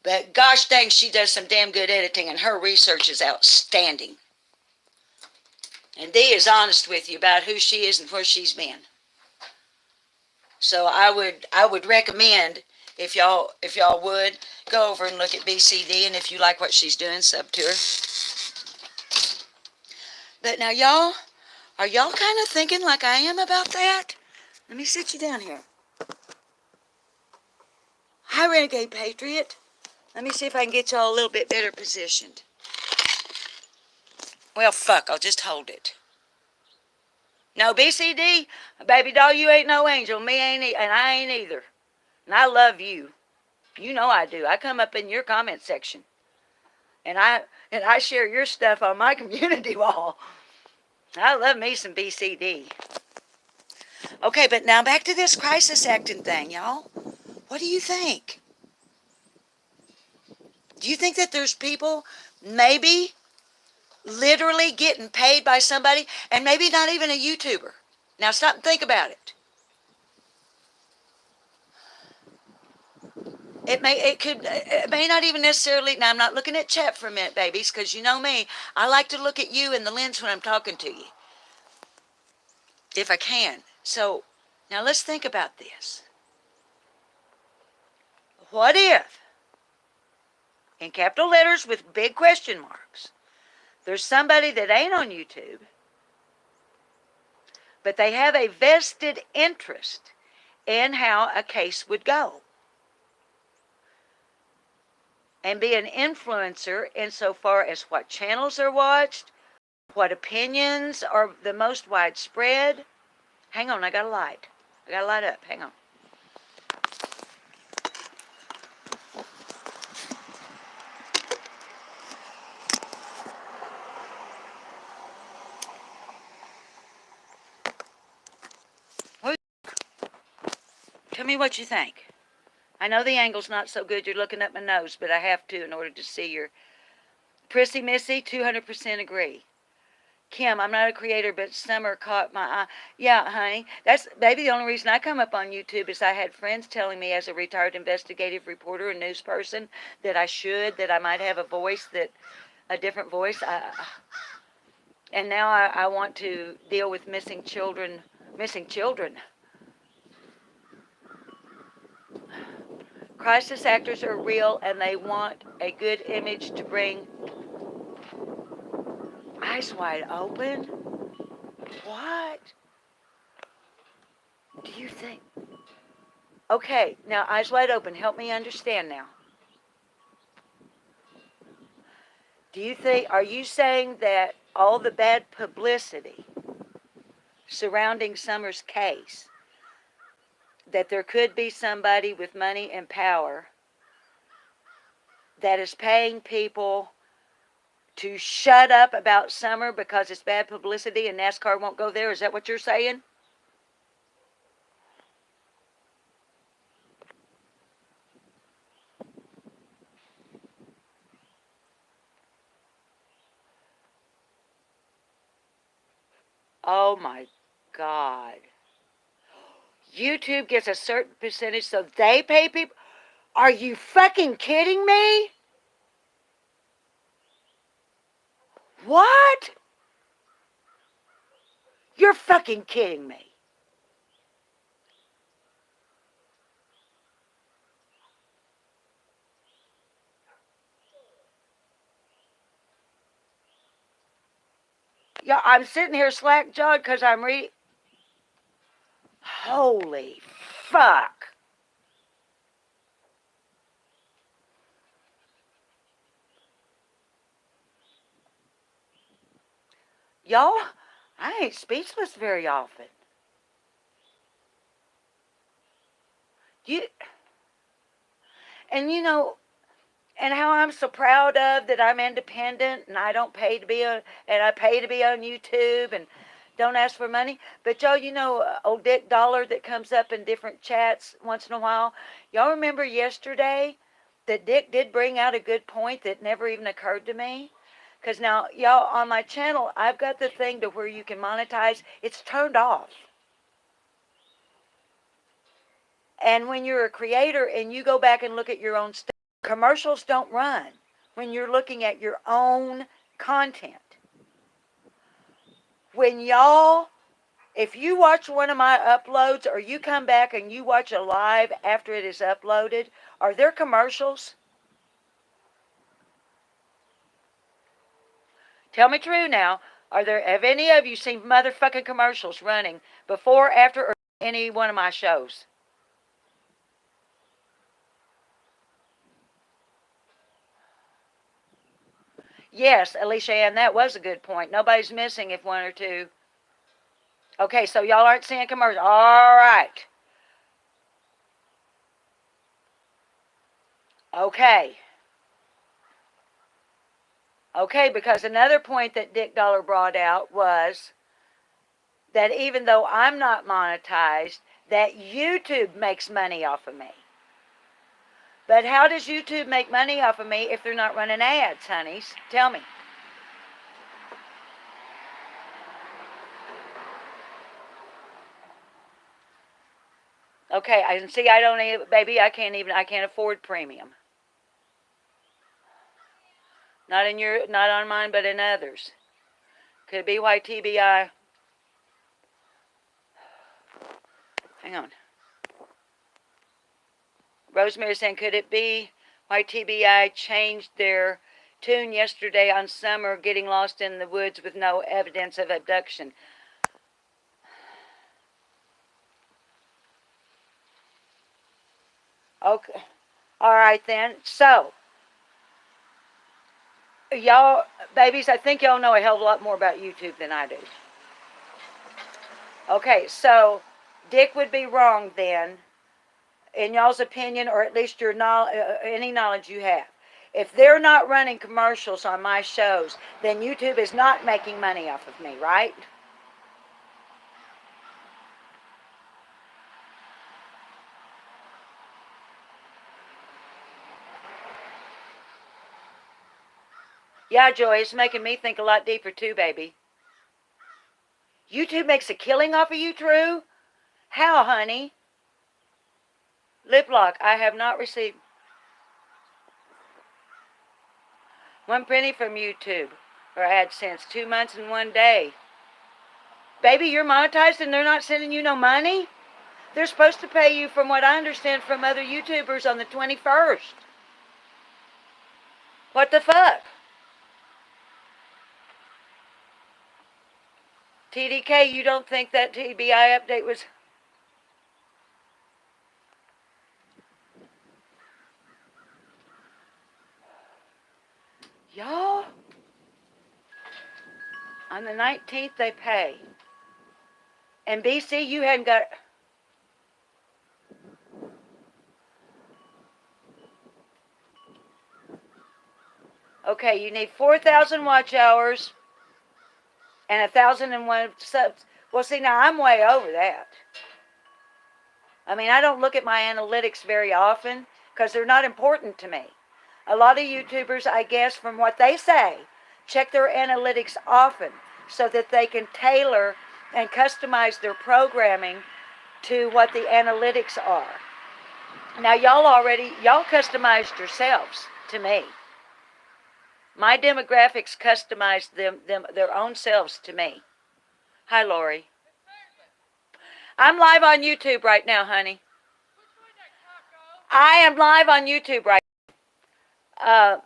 Speaker 1: but gosh dang, she does some damn good editing and her research is outstanding. And Dee is honest with you about who she is and where she's been. So I would recommend if y'all would go over and look at BCD, and if you like what she's doing, sub to her. But now y'all, are y'all kind of thinking like I am about that? Let me sit you down here. Hi, Renegade Patriot. Let me see if I can get y'all a little bit better positioned. Well, fuck, I'll just hold it. No, BCD, baby doll, you ain't no angel. Me ain't, and I ain't either. And I love you. You know I do. I come up in your comment section. And I share your stuff on my community wall. I love me some BCD. Okay, but now back to this crisis acting thing, y'all. What do you think? Do you think that there's people maybe literally getting paid by somebody and maybe not even a YouTuber? Now stop and think about it. It may not even necessarily, now I'm not looking at chat for a minute, babies, because you know me, I like to look at you in the lens when I'm talking to you. If I can. So, now let's think about this. What if, in capital letters with big question marks, there's somebody that ain't on YouTube, but they have a vested interest in how a case would go, and be an influencer insofar as what channels are watched, what opinions are the most widespread. Hang on, I got a light. I got to light up. Hang on. Tell me what you think. I know the angle's not so good. You're looking at my nose, but I have to in order to see your Prissy Missy, 200% agree. Kim, I'm not a creator, but Summer caught my eye. Yeah, honey. That's maybe the only reason I come up on YouTube is I had friends telling me as a retired investigative reporter and news person that I might have a different voice. And now I want to deal with missing children. Missing children. Crisis actors are real and they want a good image to bring. Eyes wide open? What do you think? Okay, now eyes wide open. Help me understand now. Are you saying that all the bad publicity surrounding Summer's case, that there could be somebody with money and power that is paying people to shut up about Summer because it's bad publicity and NASCAR won't go there? Is that what you're saying? Oh my God. YouTube gets a certain percentage, so they pay people? Are you fucking kidding me? What? You're fucking kidding me. Yeah, I'm sitting here slack jawed because I'm reading. Holy fuck. Y'all, I ain't speechless very often. You, and you know, and how I'm so proud of that I'm independent and I don't pay to be on, and I pay to be on YouTube and don't ask for money. But y'all, old Dick Dollar that comes up in different chats once in a while. Y'all remember yesterday that Dick did bring out a good point that never even occurred to me? Because now, y'all, on my channel, I've got the thing to where you can monetize. It's turned off. And when you're a creator and you go back and look at your own stuff, commercials don't run when you're looking at your own content. When y'all, if you watch one of my uploads or you come back and you watch a live after it is uploaded, are there commercials? Tell me true now. Have any of you seen motherfucking commercials running before, after, or any one of my shows? Yes, Alicia Ann, that was a good point. Nobody's missing if one or two. Okay, so y'all aren't seeing commercials. All right. Okay. Okay, because another point that Dick Dollar brought out was that even though I'm not monetized, that YouTube makes money off of me. But how does YouTube make money off of me if they're not running ads, honeys? Tell me. Okay, I see. I don't even, baby. I can't afford premium. Not on mine, but in others. Could it be why TBI? Hang on. Rosemary saying, could it be why TBI changed their tune yesterday on Summer getting lost in the woods with no evidence of abduction? Okay. All right then. So, y'all, babies, I think y'all know a hell of a lot more about YouTube than I do. Okay, so Dick would be wrong then, in y'all's opinion, or at least your any knowledge you have. If they're not running commercials on my shows, then YouTube is not making money off of me, right? Yeah, Joy, it's making me think a lot deeper too, baby. YouTube makes a killing off of you, True? How, honey? Lip lock. I have not received one penny from YouTube or AdSense. 2 months and 1 day. Baby, you're monetized and they're not sending you no money? They're supposed to pay you, from what I understand from other YouTubers, on the 21st. What the fuck? TDK, you don't think that TBI update was... Y'all, on the 19th they pay. And BC, you hadn't got... Okay, you need 4,000 watch hours and 1,001 subs. Well, see, now I'm way over that. I mean, I don't look at my analytics very often because they're not important to me. A lot of YouTubers, I guess, from what they say, check their analytics often so that they can tailor and customize their programming to what the analytics are. Now, y'all customized yourselves to me. My demographics customized them their own selves to me. Hi, Lori. I'm live on YouTube right now, honey. I am live on YouTube right now.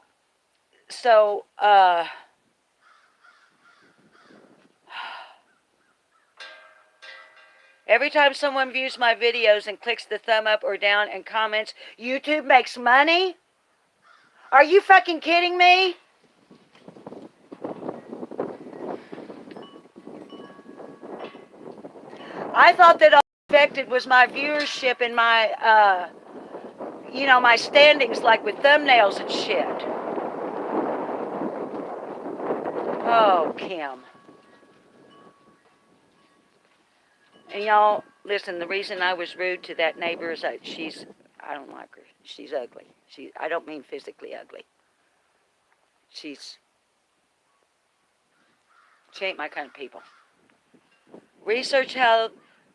Speaker 1: Every time someone views my videos and clicks the thumb up or down and comments, YouTube makes money? Are you fucking kidding me? I thought that all affected was my viewership and my, my standings, like with thumbnails and shit. Oh, Kim. And y'all, listen, the reason I was rude to that neighbor is that I don't like her. She's ugly. I don't mean physically ugly. She ain't my kind of people. Research how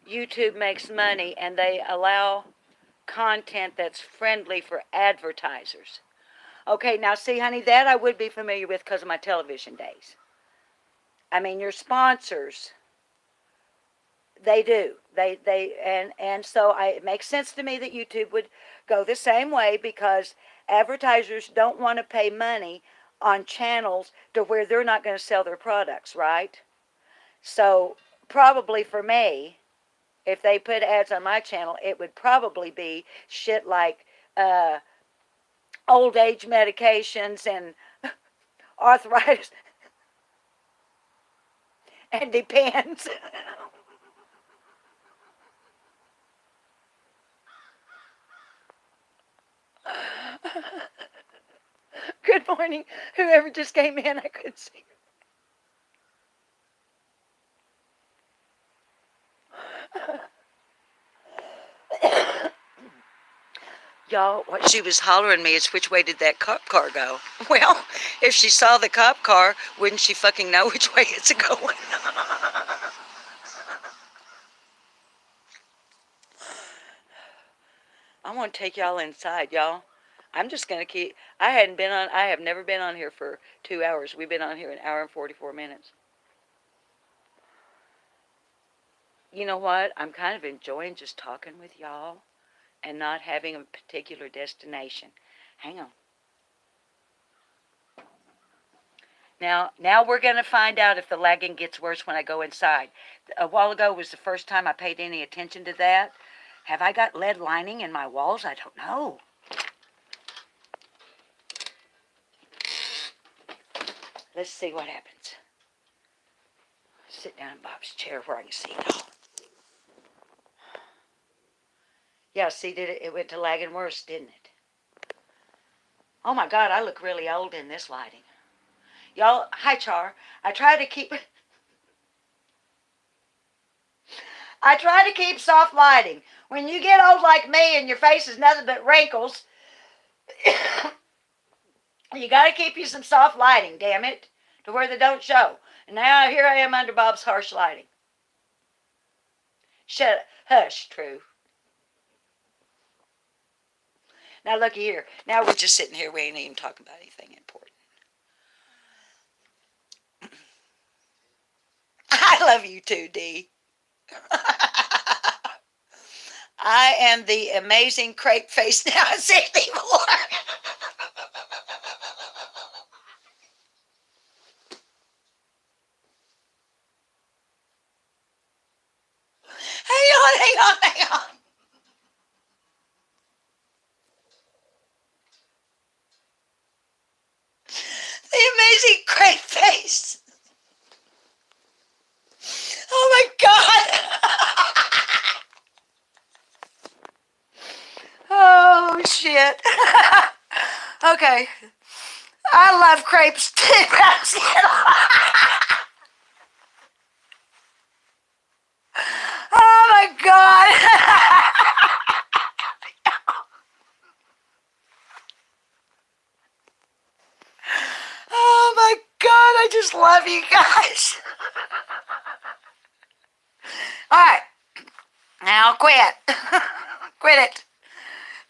Speaker 1: YouTube makes money, and they allow content that's friendly for advertisers. Okay, now see, honey, that I would be familiar with because of my television days. I mean, your sponsors, they do. And so it makes sense to me that YouTube would go the same way, because advertisers don't want to pay money on channels to where they're not going to sell their products, right? So probably for me, if they put ads on my channel, it would probably be shit like old age medications and arthritis and Depends. Good morning. Whoever just came in, I couldn't see. Y'all, what she was hollering me is, which way did that cop car go? Well, if she saw the cop car, wouldn't she fucking know which way it's going? I want to take y'all inside, y'all. I'm just going to keep... I have never been on here for 2 hours. We've been on here an hour and 44 minutes. You know what? I'm kind of enjoying just talking with y'all and not having a particular destination. Hang on. Now we're going to find out if the lagging gets worse when I go inside. A while ago was the first time I paid any attention to that. Have I got lead lining in my walls? I don't know. Let's see what happens. Sit down in Bob's chair where I can see it all. Yeah, see, it went to lagging worse, didn't it? Oh my God, I look really old in this lighting. Y'all, hi Char. I try to keep soft lighting. When you get old like me and your face is nothing but wrinkles, you got to keep you some soft lighting, damn it, to where they don't show. And now here I am under Bob's harsh lighting. Shut up. Hush, True. Now, looky here. Now we're just sitting here. We ain't even talking about anything important. I love you too, Dee. I am the amazing crepe face now at 64. Hang on. The amazing crepe face. Oh my God. Oh shit. Okay. I love crepes too. Oh my God. Oh my God. I just love you guys. All right. Now quit. Quit it.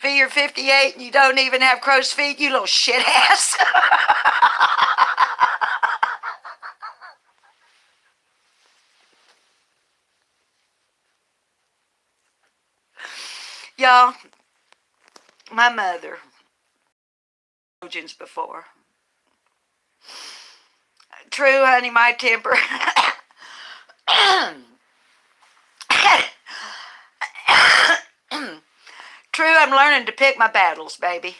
Speaker 1: If you're 58 and you don't even have crow's feet, you little shit ass. Y'all, my mother, before. True, honey, my temper. True, I'm learning to pick my battles, baby.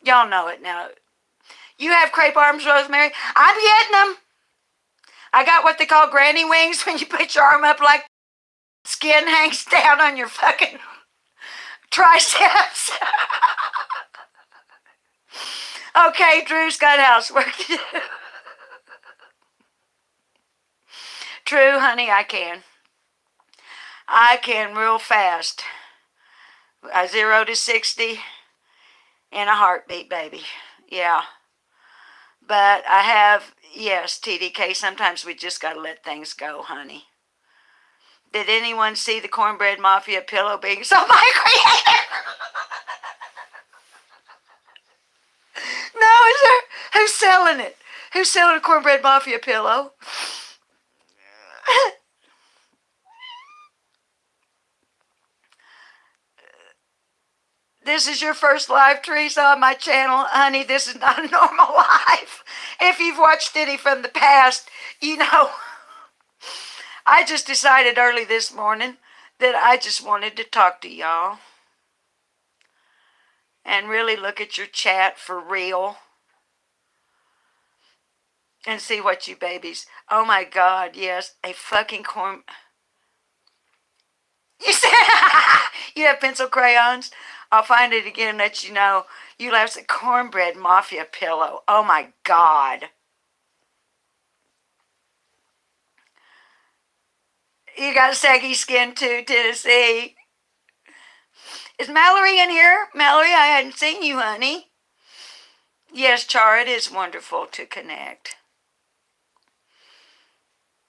Speaker 1: Y'all know it now. You have crepe arms, Rosemary? I'm getting them. I got what they call granny wings when you put your arm up like skin hangs down on your fucking triceps. Okay, Drew's got housework to do. True, honey, I can. I can real fast. 0 to 60 in a heartbeat, baby. Yeah. But I have, yes, TDK, sometimes we just got to let things go, honey. Did anyone see the Cornbread Mafia pillow being sold by a creator? No, is there? Who's selling it? Who's selling a Cornbread Mafia pillow? This is your first live, Teresa, on my channel. Honey, this is not a normal life. If you've watched any from the past, you know. I just decided early this morning that I just wanted to talk to y'all. And really look at your chat for real. And see what you babies. Oh my God, yes. A fucking corn. You said you have pencil crayons? I'll find it again and let you know. You left the Cornbread Mafia pillow. Oh my God. You got saggy skin too, Tennessee. Is Mallory in here? Mallory, I hadn't seen you, honey. Yes, Char, it is wonderful to connect.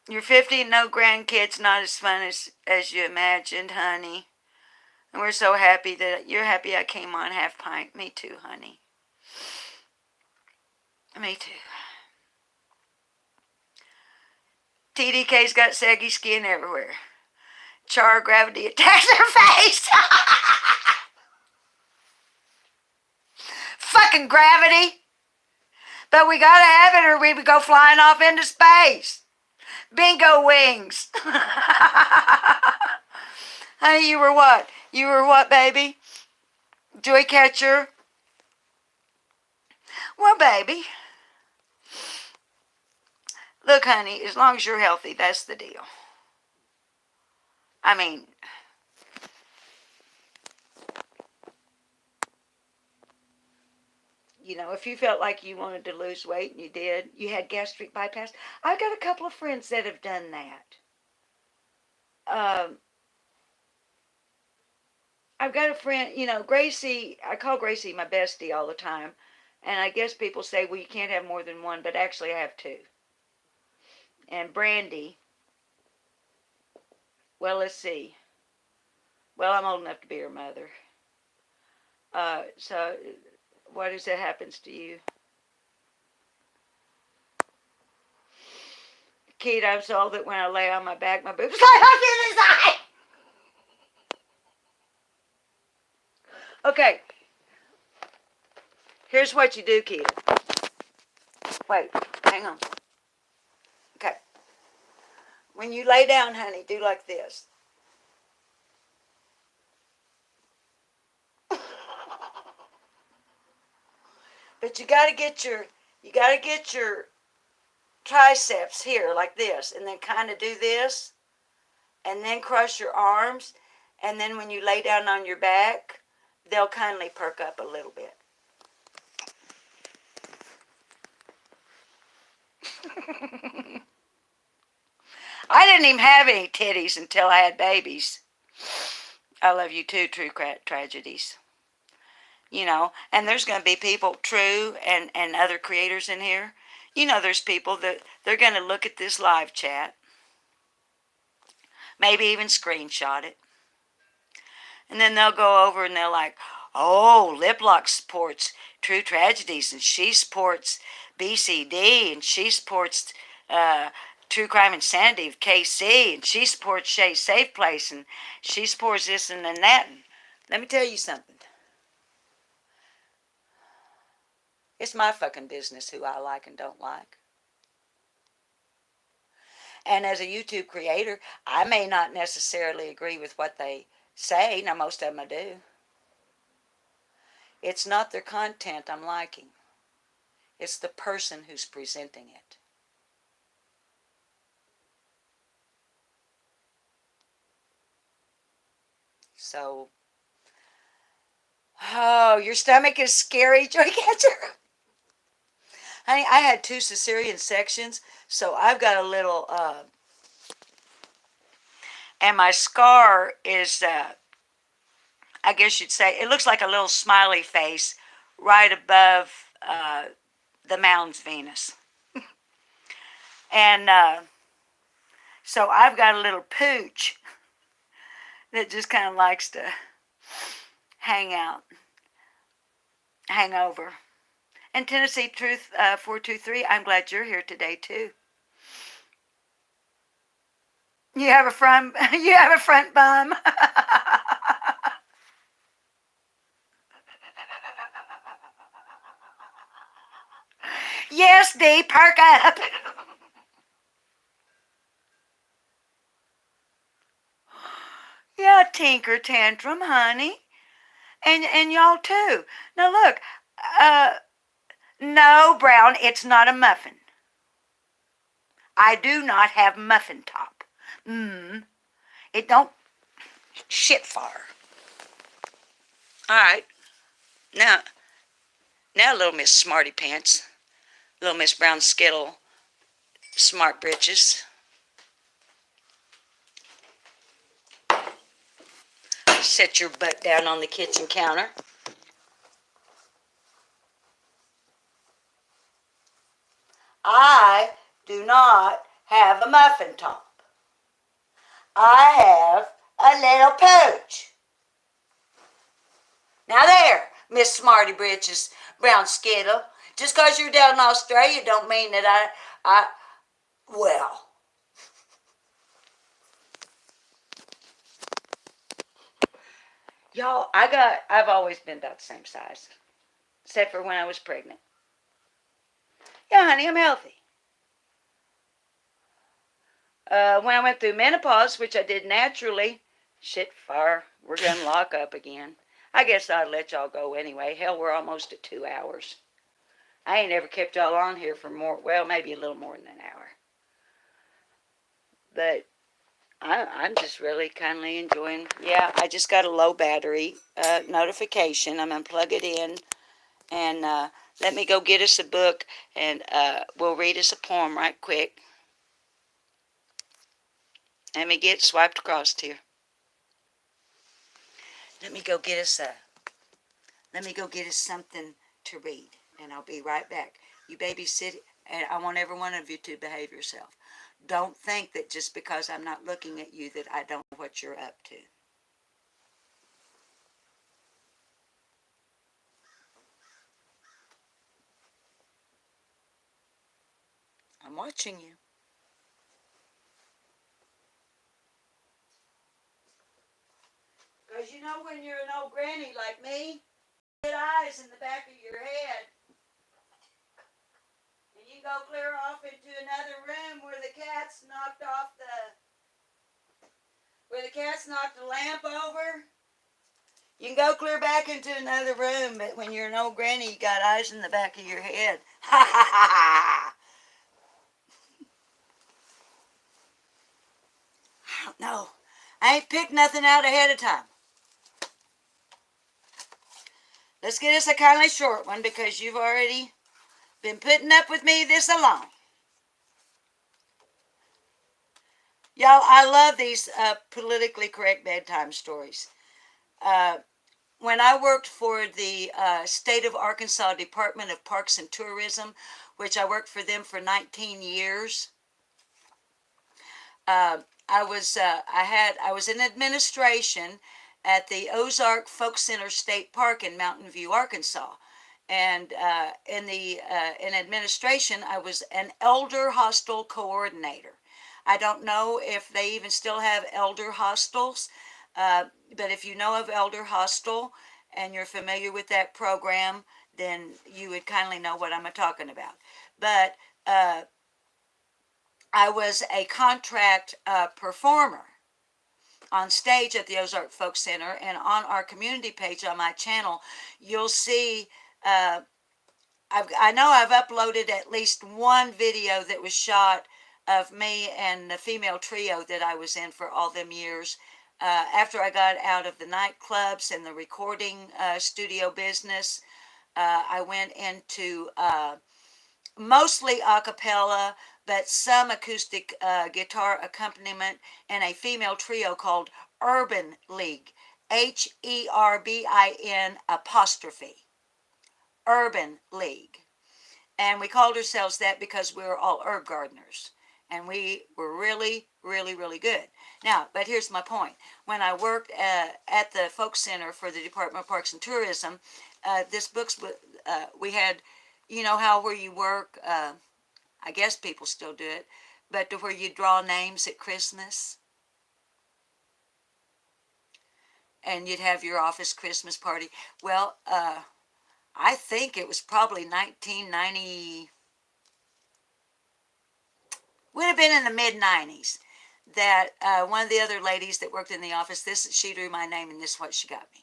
Speaker 1: You're 50 and no grandkids, not as fun as you imagined, honey. And we're so happy that you're happy I came on half pint. Me too, honey. Me too. TDK's got saggy skin everywhere. Char, gravity attacks her face. Fucking gravity. But we gotta have it or we would go flying off into space. Bingo wings. Honey, you were what? You were what, baby? Joy catcher? Well, baby. Look, honey, as long as you're healthy, that's the deal. I mean, you know, if you felt like you wanted to lose weight and you did, you had gastric bypass. I've got a couple of friends that have done that. I've got a friend, you know, Gracie, I call Gracie my bestie all the time. And I guess people say, well, you can't have more than one, but actually I have two. And Brandy, Well, let's see. Well, I'm old enough to be her mother. So, what is it happens to you? Keith, I'm so old that when I lay on my back, my boobs slide off to the side. Okay, here's what you do, Keith. Wait, hang on. Okay. When you lay down, honey, do like this. But you gotta get your triceps here like this, and then kind of do this, and then cross your arms, and then when you lay down on your back, they'll kindly perk up a little bit. I didn't even have any titties until I had babies. I love you too, True Tragedies. You know, and there's going to be people, True and other creators in here. You know, there's people that they're going to look at this live chat, maybe even screenshot it, and then they'll go over and they're like, oh, Liplock supports True Tragedies, and she supports BCD, and she supports True Crime Insanity of KC, and she supports Shay's Safe Place, and she supports this and then that. And let me tell you something. It's my fucking business who I like and don't like. And as a YouTube creator, I may not necessarily agree with what they say. Now, most of them I do. It's not their content I'm liking. It's the person who's presenting it. So, oh, your stomach is scary, joy catcher. Honey, I had 2 cesarean sections, so I've got a little, and my scar is, I guess you'd say, it looks like a little smiley face right above the Mounds Venus. And so I've got a little pooch that just kind of likes to hang over. And Tennessee Truth 423, I'm glad you're here today too. You have a front bum. Yes, Dee, perk up. Yeah, Tinker Tantrum, honey. And y'all too. Now look, no, Brown, it's not a muffin. I do not have muffin top. It don't shit far. All right. Now, little Miss Smarty Pants, little Miss Brown Skittle, Smart Britches. Set your butt down on the kitchen counter. I do not have a muffin top. I have a little pooch. Now there, Miss Smarty Britches, Brown Skittle. Just because you're down in Australia don't mean that well. Y'all, I've always been about the same size. Except for when I was pregnant. Yeah, honey, I'm healthy. When I went through menopause, which I did naturally, shit fire, we're going to lock up again. I guess I'd let y'all go anyway. Hell, we're almost at 2 hours. I ain't ever kept y'all on here for more, well, maybe a little more than an hour. But I'm just really kindly enjoying, yeah, I just got a low battery notification. I'm going to plug it in and let me go get us a book and we'll read us a poem right quick. Let me get swiped across here. Let me go get us something to read, and I'll be right back. You babysit, and I want every one of you to behave yourself. Don't think that just because I'm not looking at you that I don't know what you're up to. I'm watching you. Because you know when you're an old granny like me, you get eyes in the back of your head. And you go clear off into another room where the cat's knocked the lamp over. You can go clear back into another room, but when you're an old granny, you got eyes in the back of your head. Ha ha ha ha! I don't know. I ain't picked nothing out ahead of time. Let's get us a kindly short one because you've already been putting up with me this long. Y'all, I love these politically correct bedtime stories. When I worked for the State of Arkansas Department of Parks and Tourism, which I worked for them for 19 years, I was in administration at the Ozark Folk Center State Park in Mountain View, Arkansas. And in administration, I was an elder hostel coordinator. I don't know if they even still have elder hostels, but if you know of Elder Hostel and you're familiar with that program, then you would kindly know what I'm talking about. But I was a contract performer on stage at the Ozark Folk Center, and on our community page on my channel, you'll see. I know I've uploaded at least one video that was shot of me and the female trio that I was in for all them years. After I got out of the nightclubs and the recording studio business, I went into mostly a cappella, but some acoustic guitar accompaniment and a female trio called Urban League. HERBIN apostrophe. Urban League. And we called ourselves that because we were all herb gardeners. And we were really, really, really good. Now, but here's my point. When I worked at the Folk Center for the Department of Parks and Tourism, we had, you know how where you work, I guess people still do it, but to where you draw names at Christmas. And you'd have your office Christmas party. Well, I think it was probably 1990, would have been in the mid-90s, that one of the other ladies that worked in the office, she drew my name, and this is what she got me.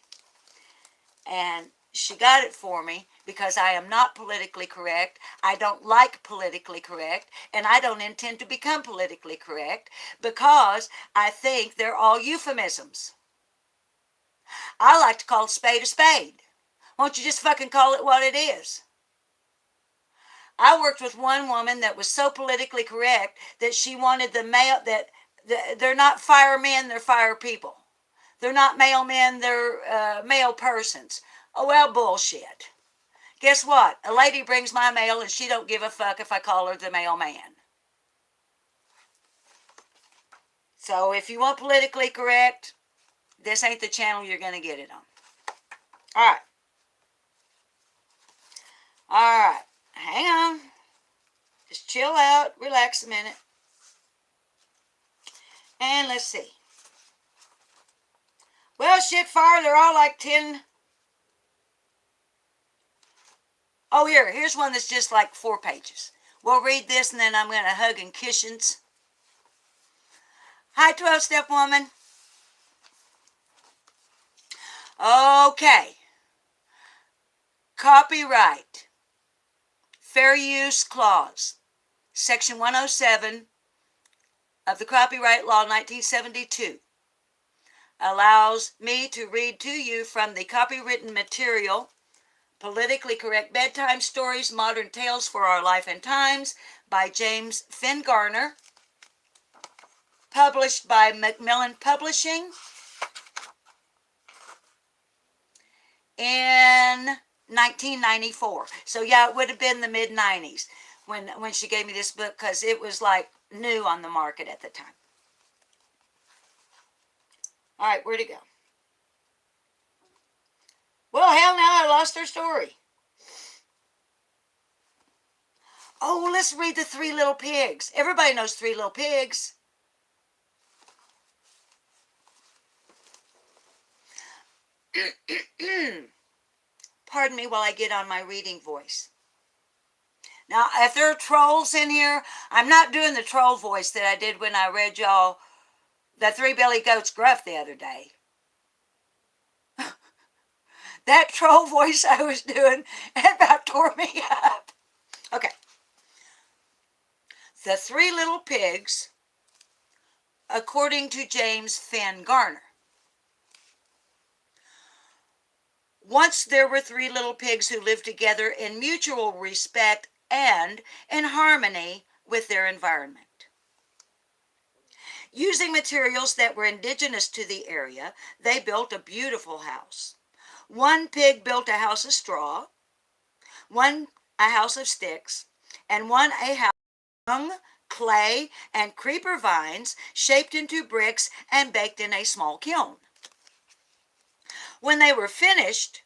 Speaker 1: And she got it for me because I am not politically correct. I don't like politically correct, and I don't intend to become politically correct because I think they're all euphemisms. I like to call a spade a spade. Won't you just fucking call it what it is? I worked with one woman that was so politically correct that she wanted the male, that they're not firemen, they're fire people. They're not mailmen, they're mail persons. Oh, well, bullshit. Guess what? A lady brings my mail and she don't give a fuck if I call her the mailman. So if you want politically correct, this ain't the channel you're going to get it on. All right. All right. Hang on. Just chill out. Relax a minute. And let's see. Well, shit, fire, they're all like 10. Oh, here's one that's just like 4 pages. We'll read this and then I'm going to hug and kissions. Hi, 12-step woman. Okay. Copyright. Fair use clause. Section 107 of the Copyright Law 1972 allows me to read to you from the copywritten material, Politically Correct Bedtime Stories, Modern Tales for Our Life and Times by James Finn Garner, published by Macmillan Publishing in 1994. So yeah, it would have been the mid-90s when she gave me this book, because it was like new on the market at the time. All right, where'd it go? Well, hell, now I lost her story. Oh, let's read the Three Little Pigs. Everybody knows Three Little Pigs. Pardon me while I get on my reading voice. Now, if there are trolls in here, I'm not doing the troll voice that I did when I read y'all the Three Billy Goats Gruff the other day. That troll voice I was doing about tore me up. Okay. The Three Little Pigs, according to James Fenn Garner. Once there were three little pigs who lived together in mutual respect and in harmony with their environment. Using materials that were indigenous to the area, they built a beautiful house. One pig built a house of straw, one a house of sticks, and one a house of dung, clay, and creeper vines shaped into bricks and baked in a small kiln. When they were finished,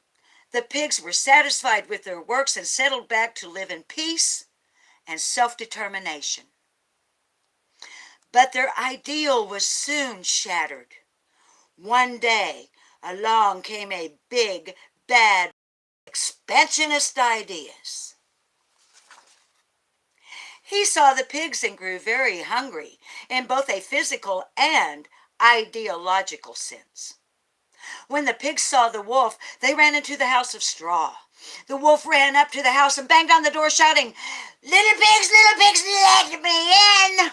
Speaker 1: the pigs were satisfied with their works and settled back to live in peace and self-determination. But their ideal was soon shattered. One day, along came a big, bad, expansionist ideas. He saw the pigs and grew very hungry in both a physical and ideological sense. When the pigs saw the wolf, they ran into the house of straw. The wolf ran up to the house and banged on the door, shouting, little pigs, let me in!"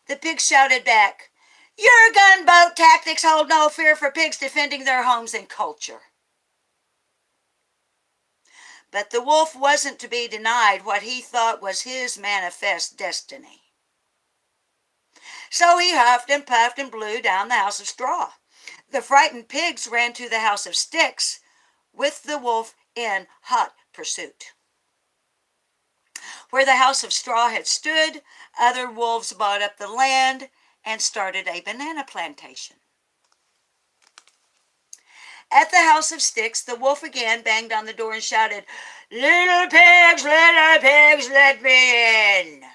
Speaker 1: The pigs shouted back, "Your gunboat tactics hold no fear for pigs defending their homes and culture." But the wolf wasn't to be denied what he thought was his manifest destiny. So he huffed and puffed and blew down the house of straw. The frightened pigs ran to the house of sticks, with the wolf in hot pursuit. Where the house of straw had stood, other wolves bought up the land and started a banana plantation. At the house of sticks, the wolf again banged on the door and shouted, little pigs, let me in!"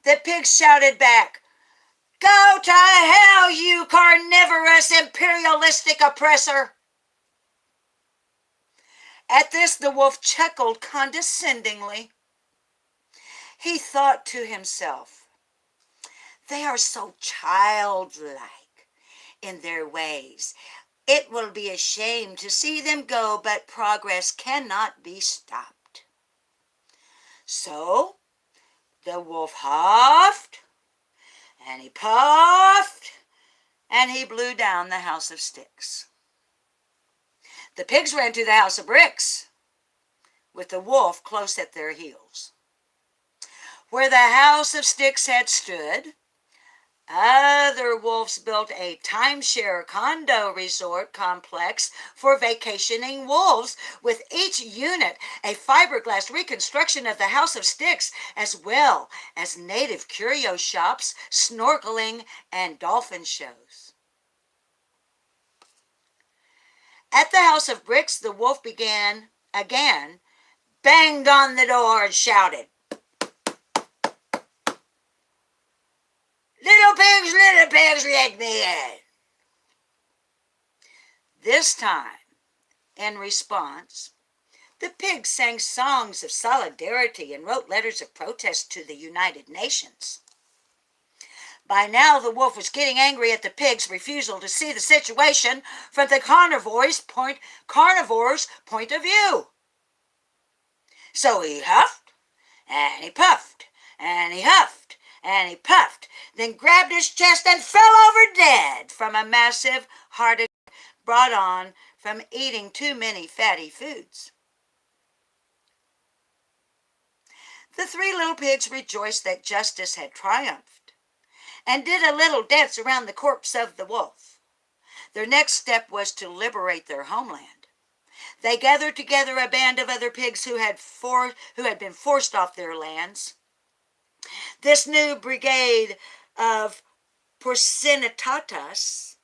Speaker 1: The pigs shouted back, "Go to hell, you carnivorous imperialistic oppressor!" At this, the wolf chuckled condescendingly. He thought to himself, they are so childlike in their ways. It will be a shame to see them go, but progress cannot be stopped. So the wolf huffed, and he puffed, and he blew down the house of sticks. The pigs ran to the house of bricks, with the wolf close at their heels. Where the house of sticks had stood, other wolves built a timeshare condo resort complex for vacationing wolves, with each unit a fiberglass reconstruction of the house of sticks, as well as native curio shops, snorkeling, and dolphin shows. At the house of bricks, the wolf began again, banged on the door and shouted, little pigs, let me in!" This time, in response, the pigs sang songs of solidarity and wrote letters of protest to the United Nations. By now, the wolf was getting angry at the pigs' refusal to see the situation from the carnivore's point of view. So he huffed, and he puffed, and he huffed, and he puffed, then grabbed his chest and fell over dead from a massive heart attack brought on from eating too many fatty foods. The three little pigs rejoiced that justice had triumphed and did a little dance around the corpse of the wolf. Their next step was to liberate their homeland. They gathered together a band of other pigs who had been forced off their lands. This new brigade of porcinitatus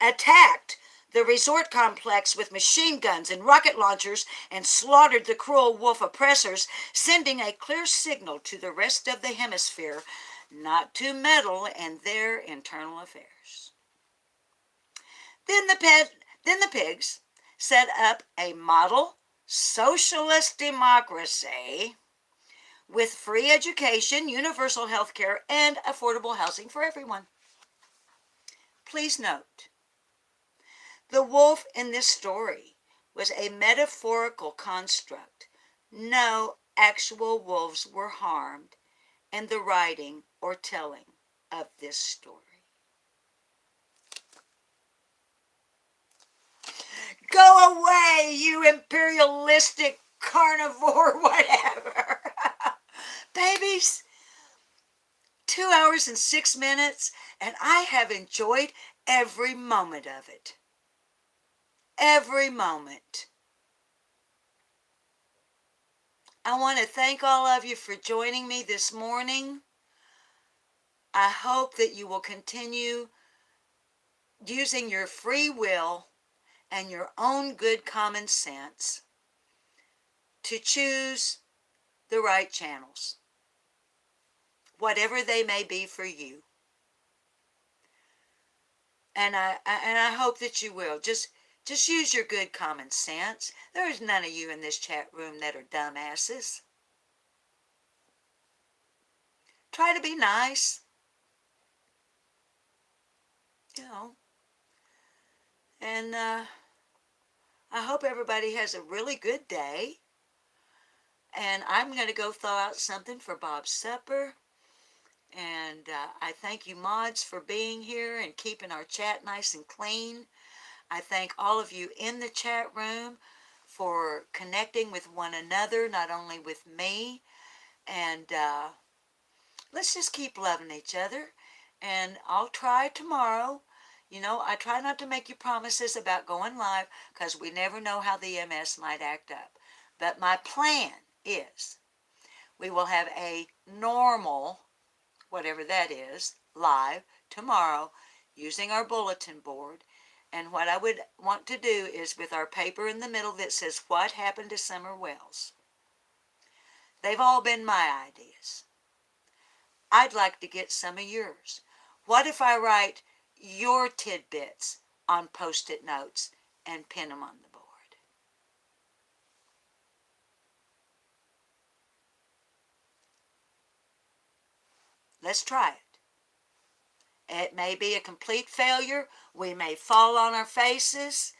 Speaker 1: attacked the resort complex with machine guns and rocket launchers and slaughtered the cruel wolf oppressors, sending a clear signal to the rest of the hemisphere not to meddle in their internal affairs. Then the pigs set up a model socialist democracy with free education, universal health care, and affordable housing for everyone. Please note, the wolf in this story was a metaphorical construct. No actual wolves were harmed in the writing or telling of this story. Go away, you imperialistic carnivore, whatever. Babies, 2 hours and 6 minutes, and I have enjoyed every moment of it. Every moment. I want to thank all of you for joining me this morning. I hope that you will continue using your free will and your own good common sense to choose the right channels, whatever they may be for you. And I hope that you will. Just use your good common sense. There's none of you in this chat room that are dumbasses. Try to be nice. And I hope everybody has a really good day. And I'm going to go thaw out something for Bob's supper. And I thank you mods for being here and keeping our chat nice and clean. I thank all of you in the chat room for connecting with one another, not only with me. And let's just keep loving each other. And I'll try tomorrow. I try not to make you promises about going live because we never know how the MS might act up. But my plan is we will have a normal, whatever that is, live tomorrow using our bulletin board. And what I would want to do is with our paper in the middle that says, "What happened to Summer Wells?" They've all been my ideas. I'd like to get some of yours. What if I write your tidbits on Post-it notes and pin them on the board? Let's try it. It may be a complete failure. We may fall on our faces.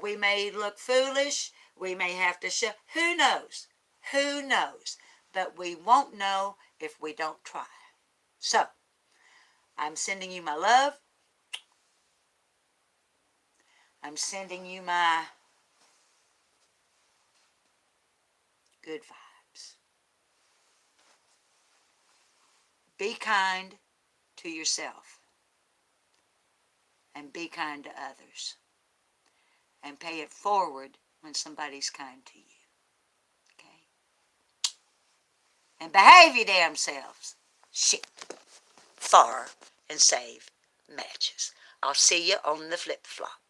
Speaker 1: We may look foolish. We may have to show. Who knows? Who knows? But we won't know if we don't try. So, I'm sending you my love. I'm sending you my good vibes. Be kind to yourself. And be kind to others. And pay it forward when somebody's kind to you. Okay? And behave your damn selves. Shit. Far and save matches. I'll see you on the flip-flop.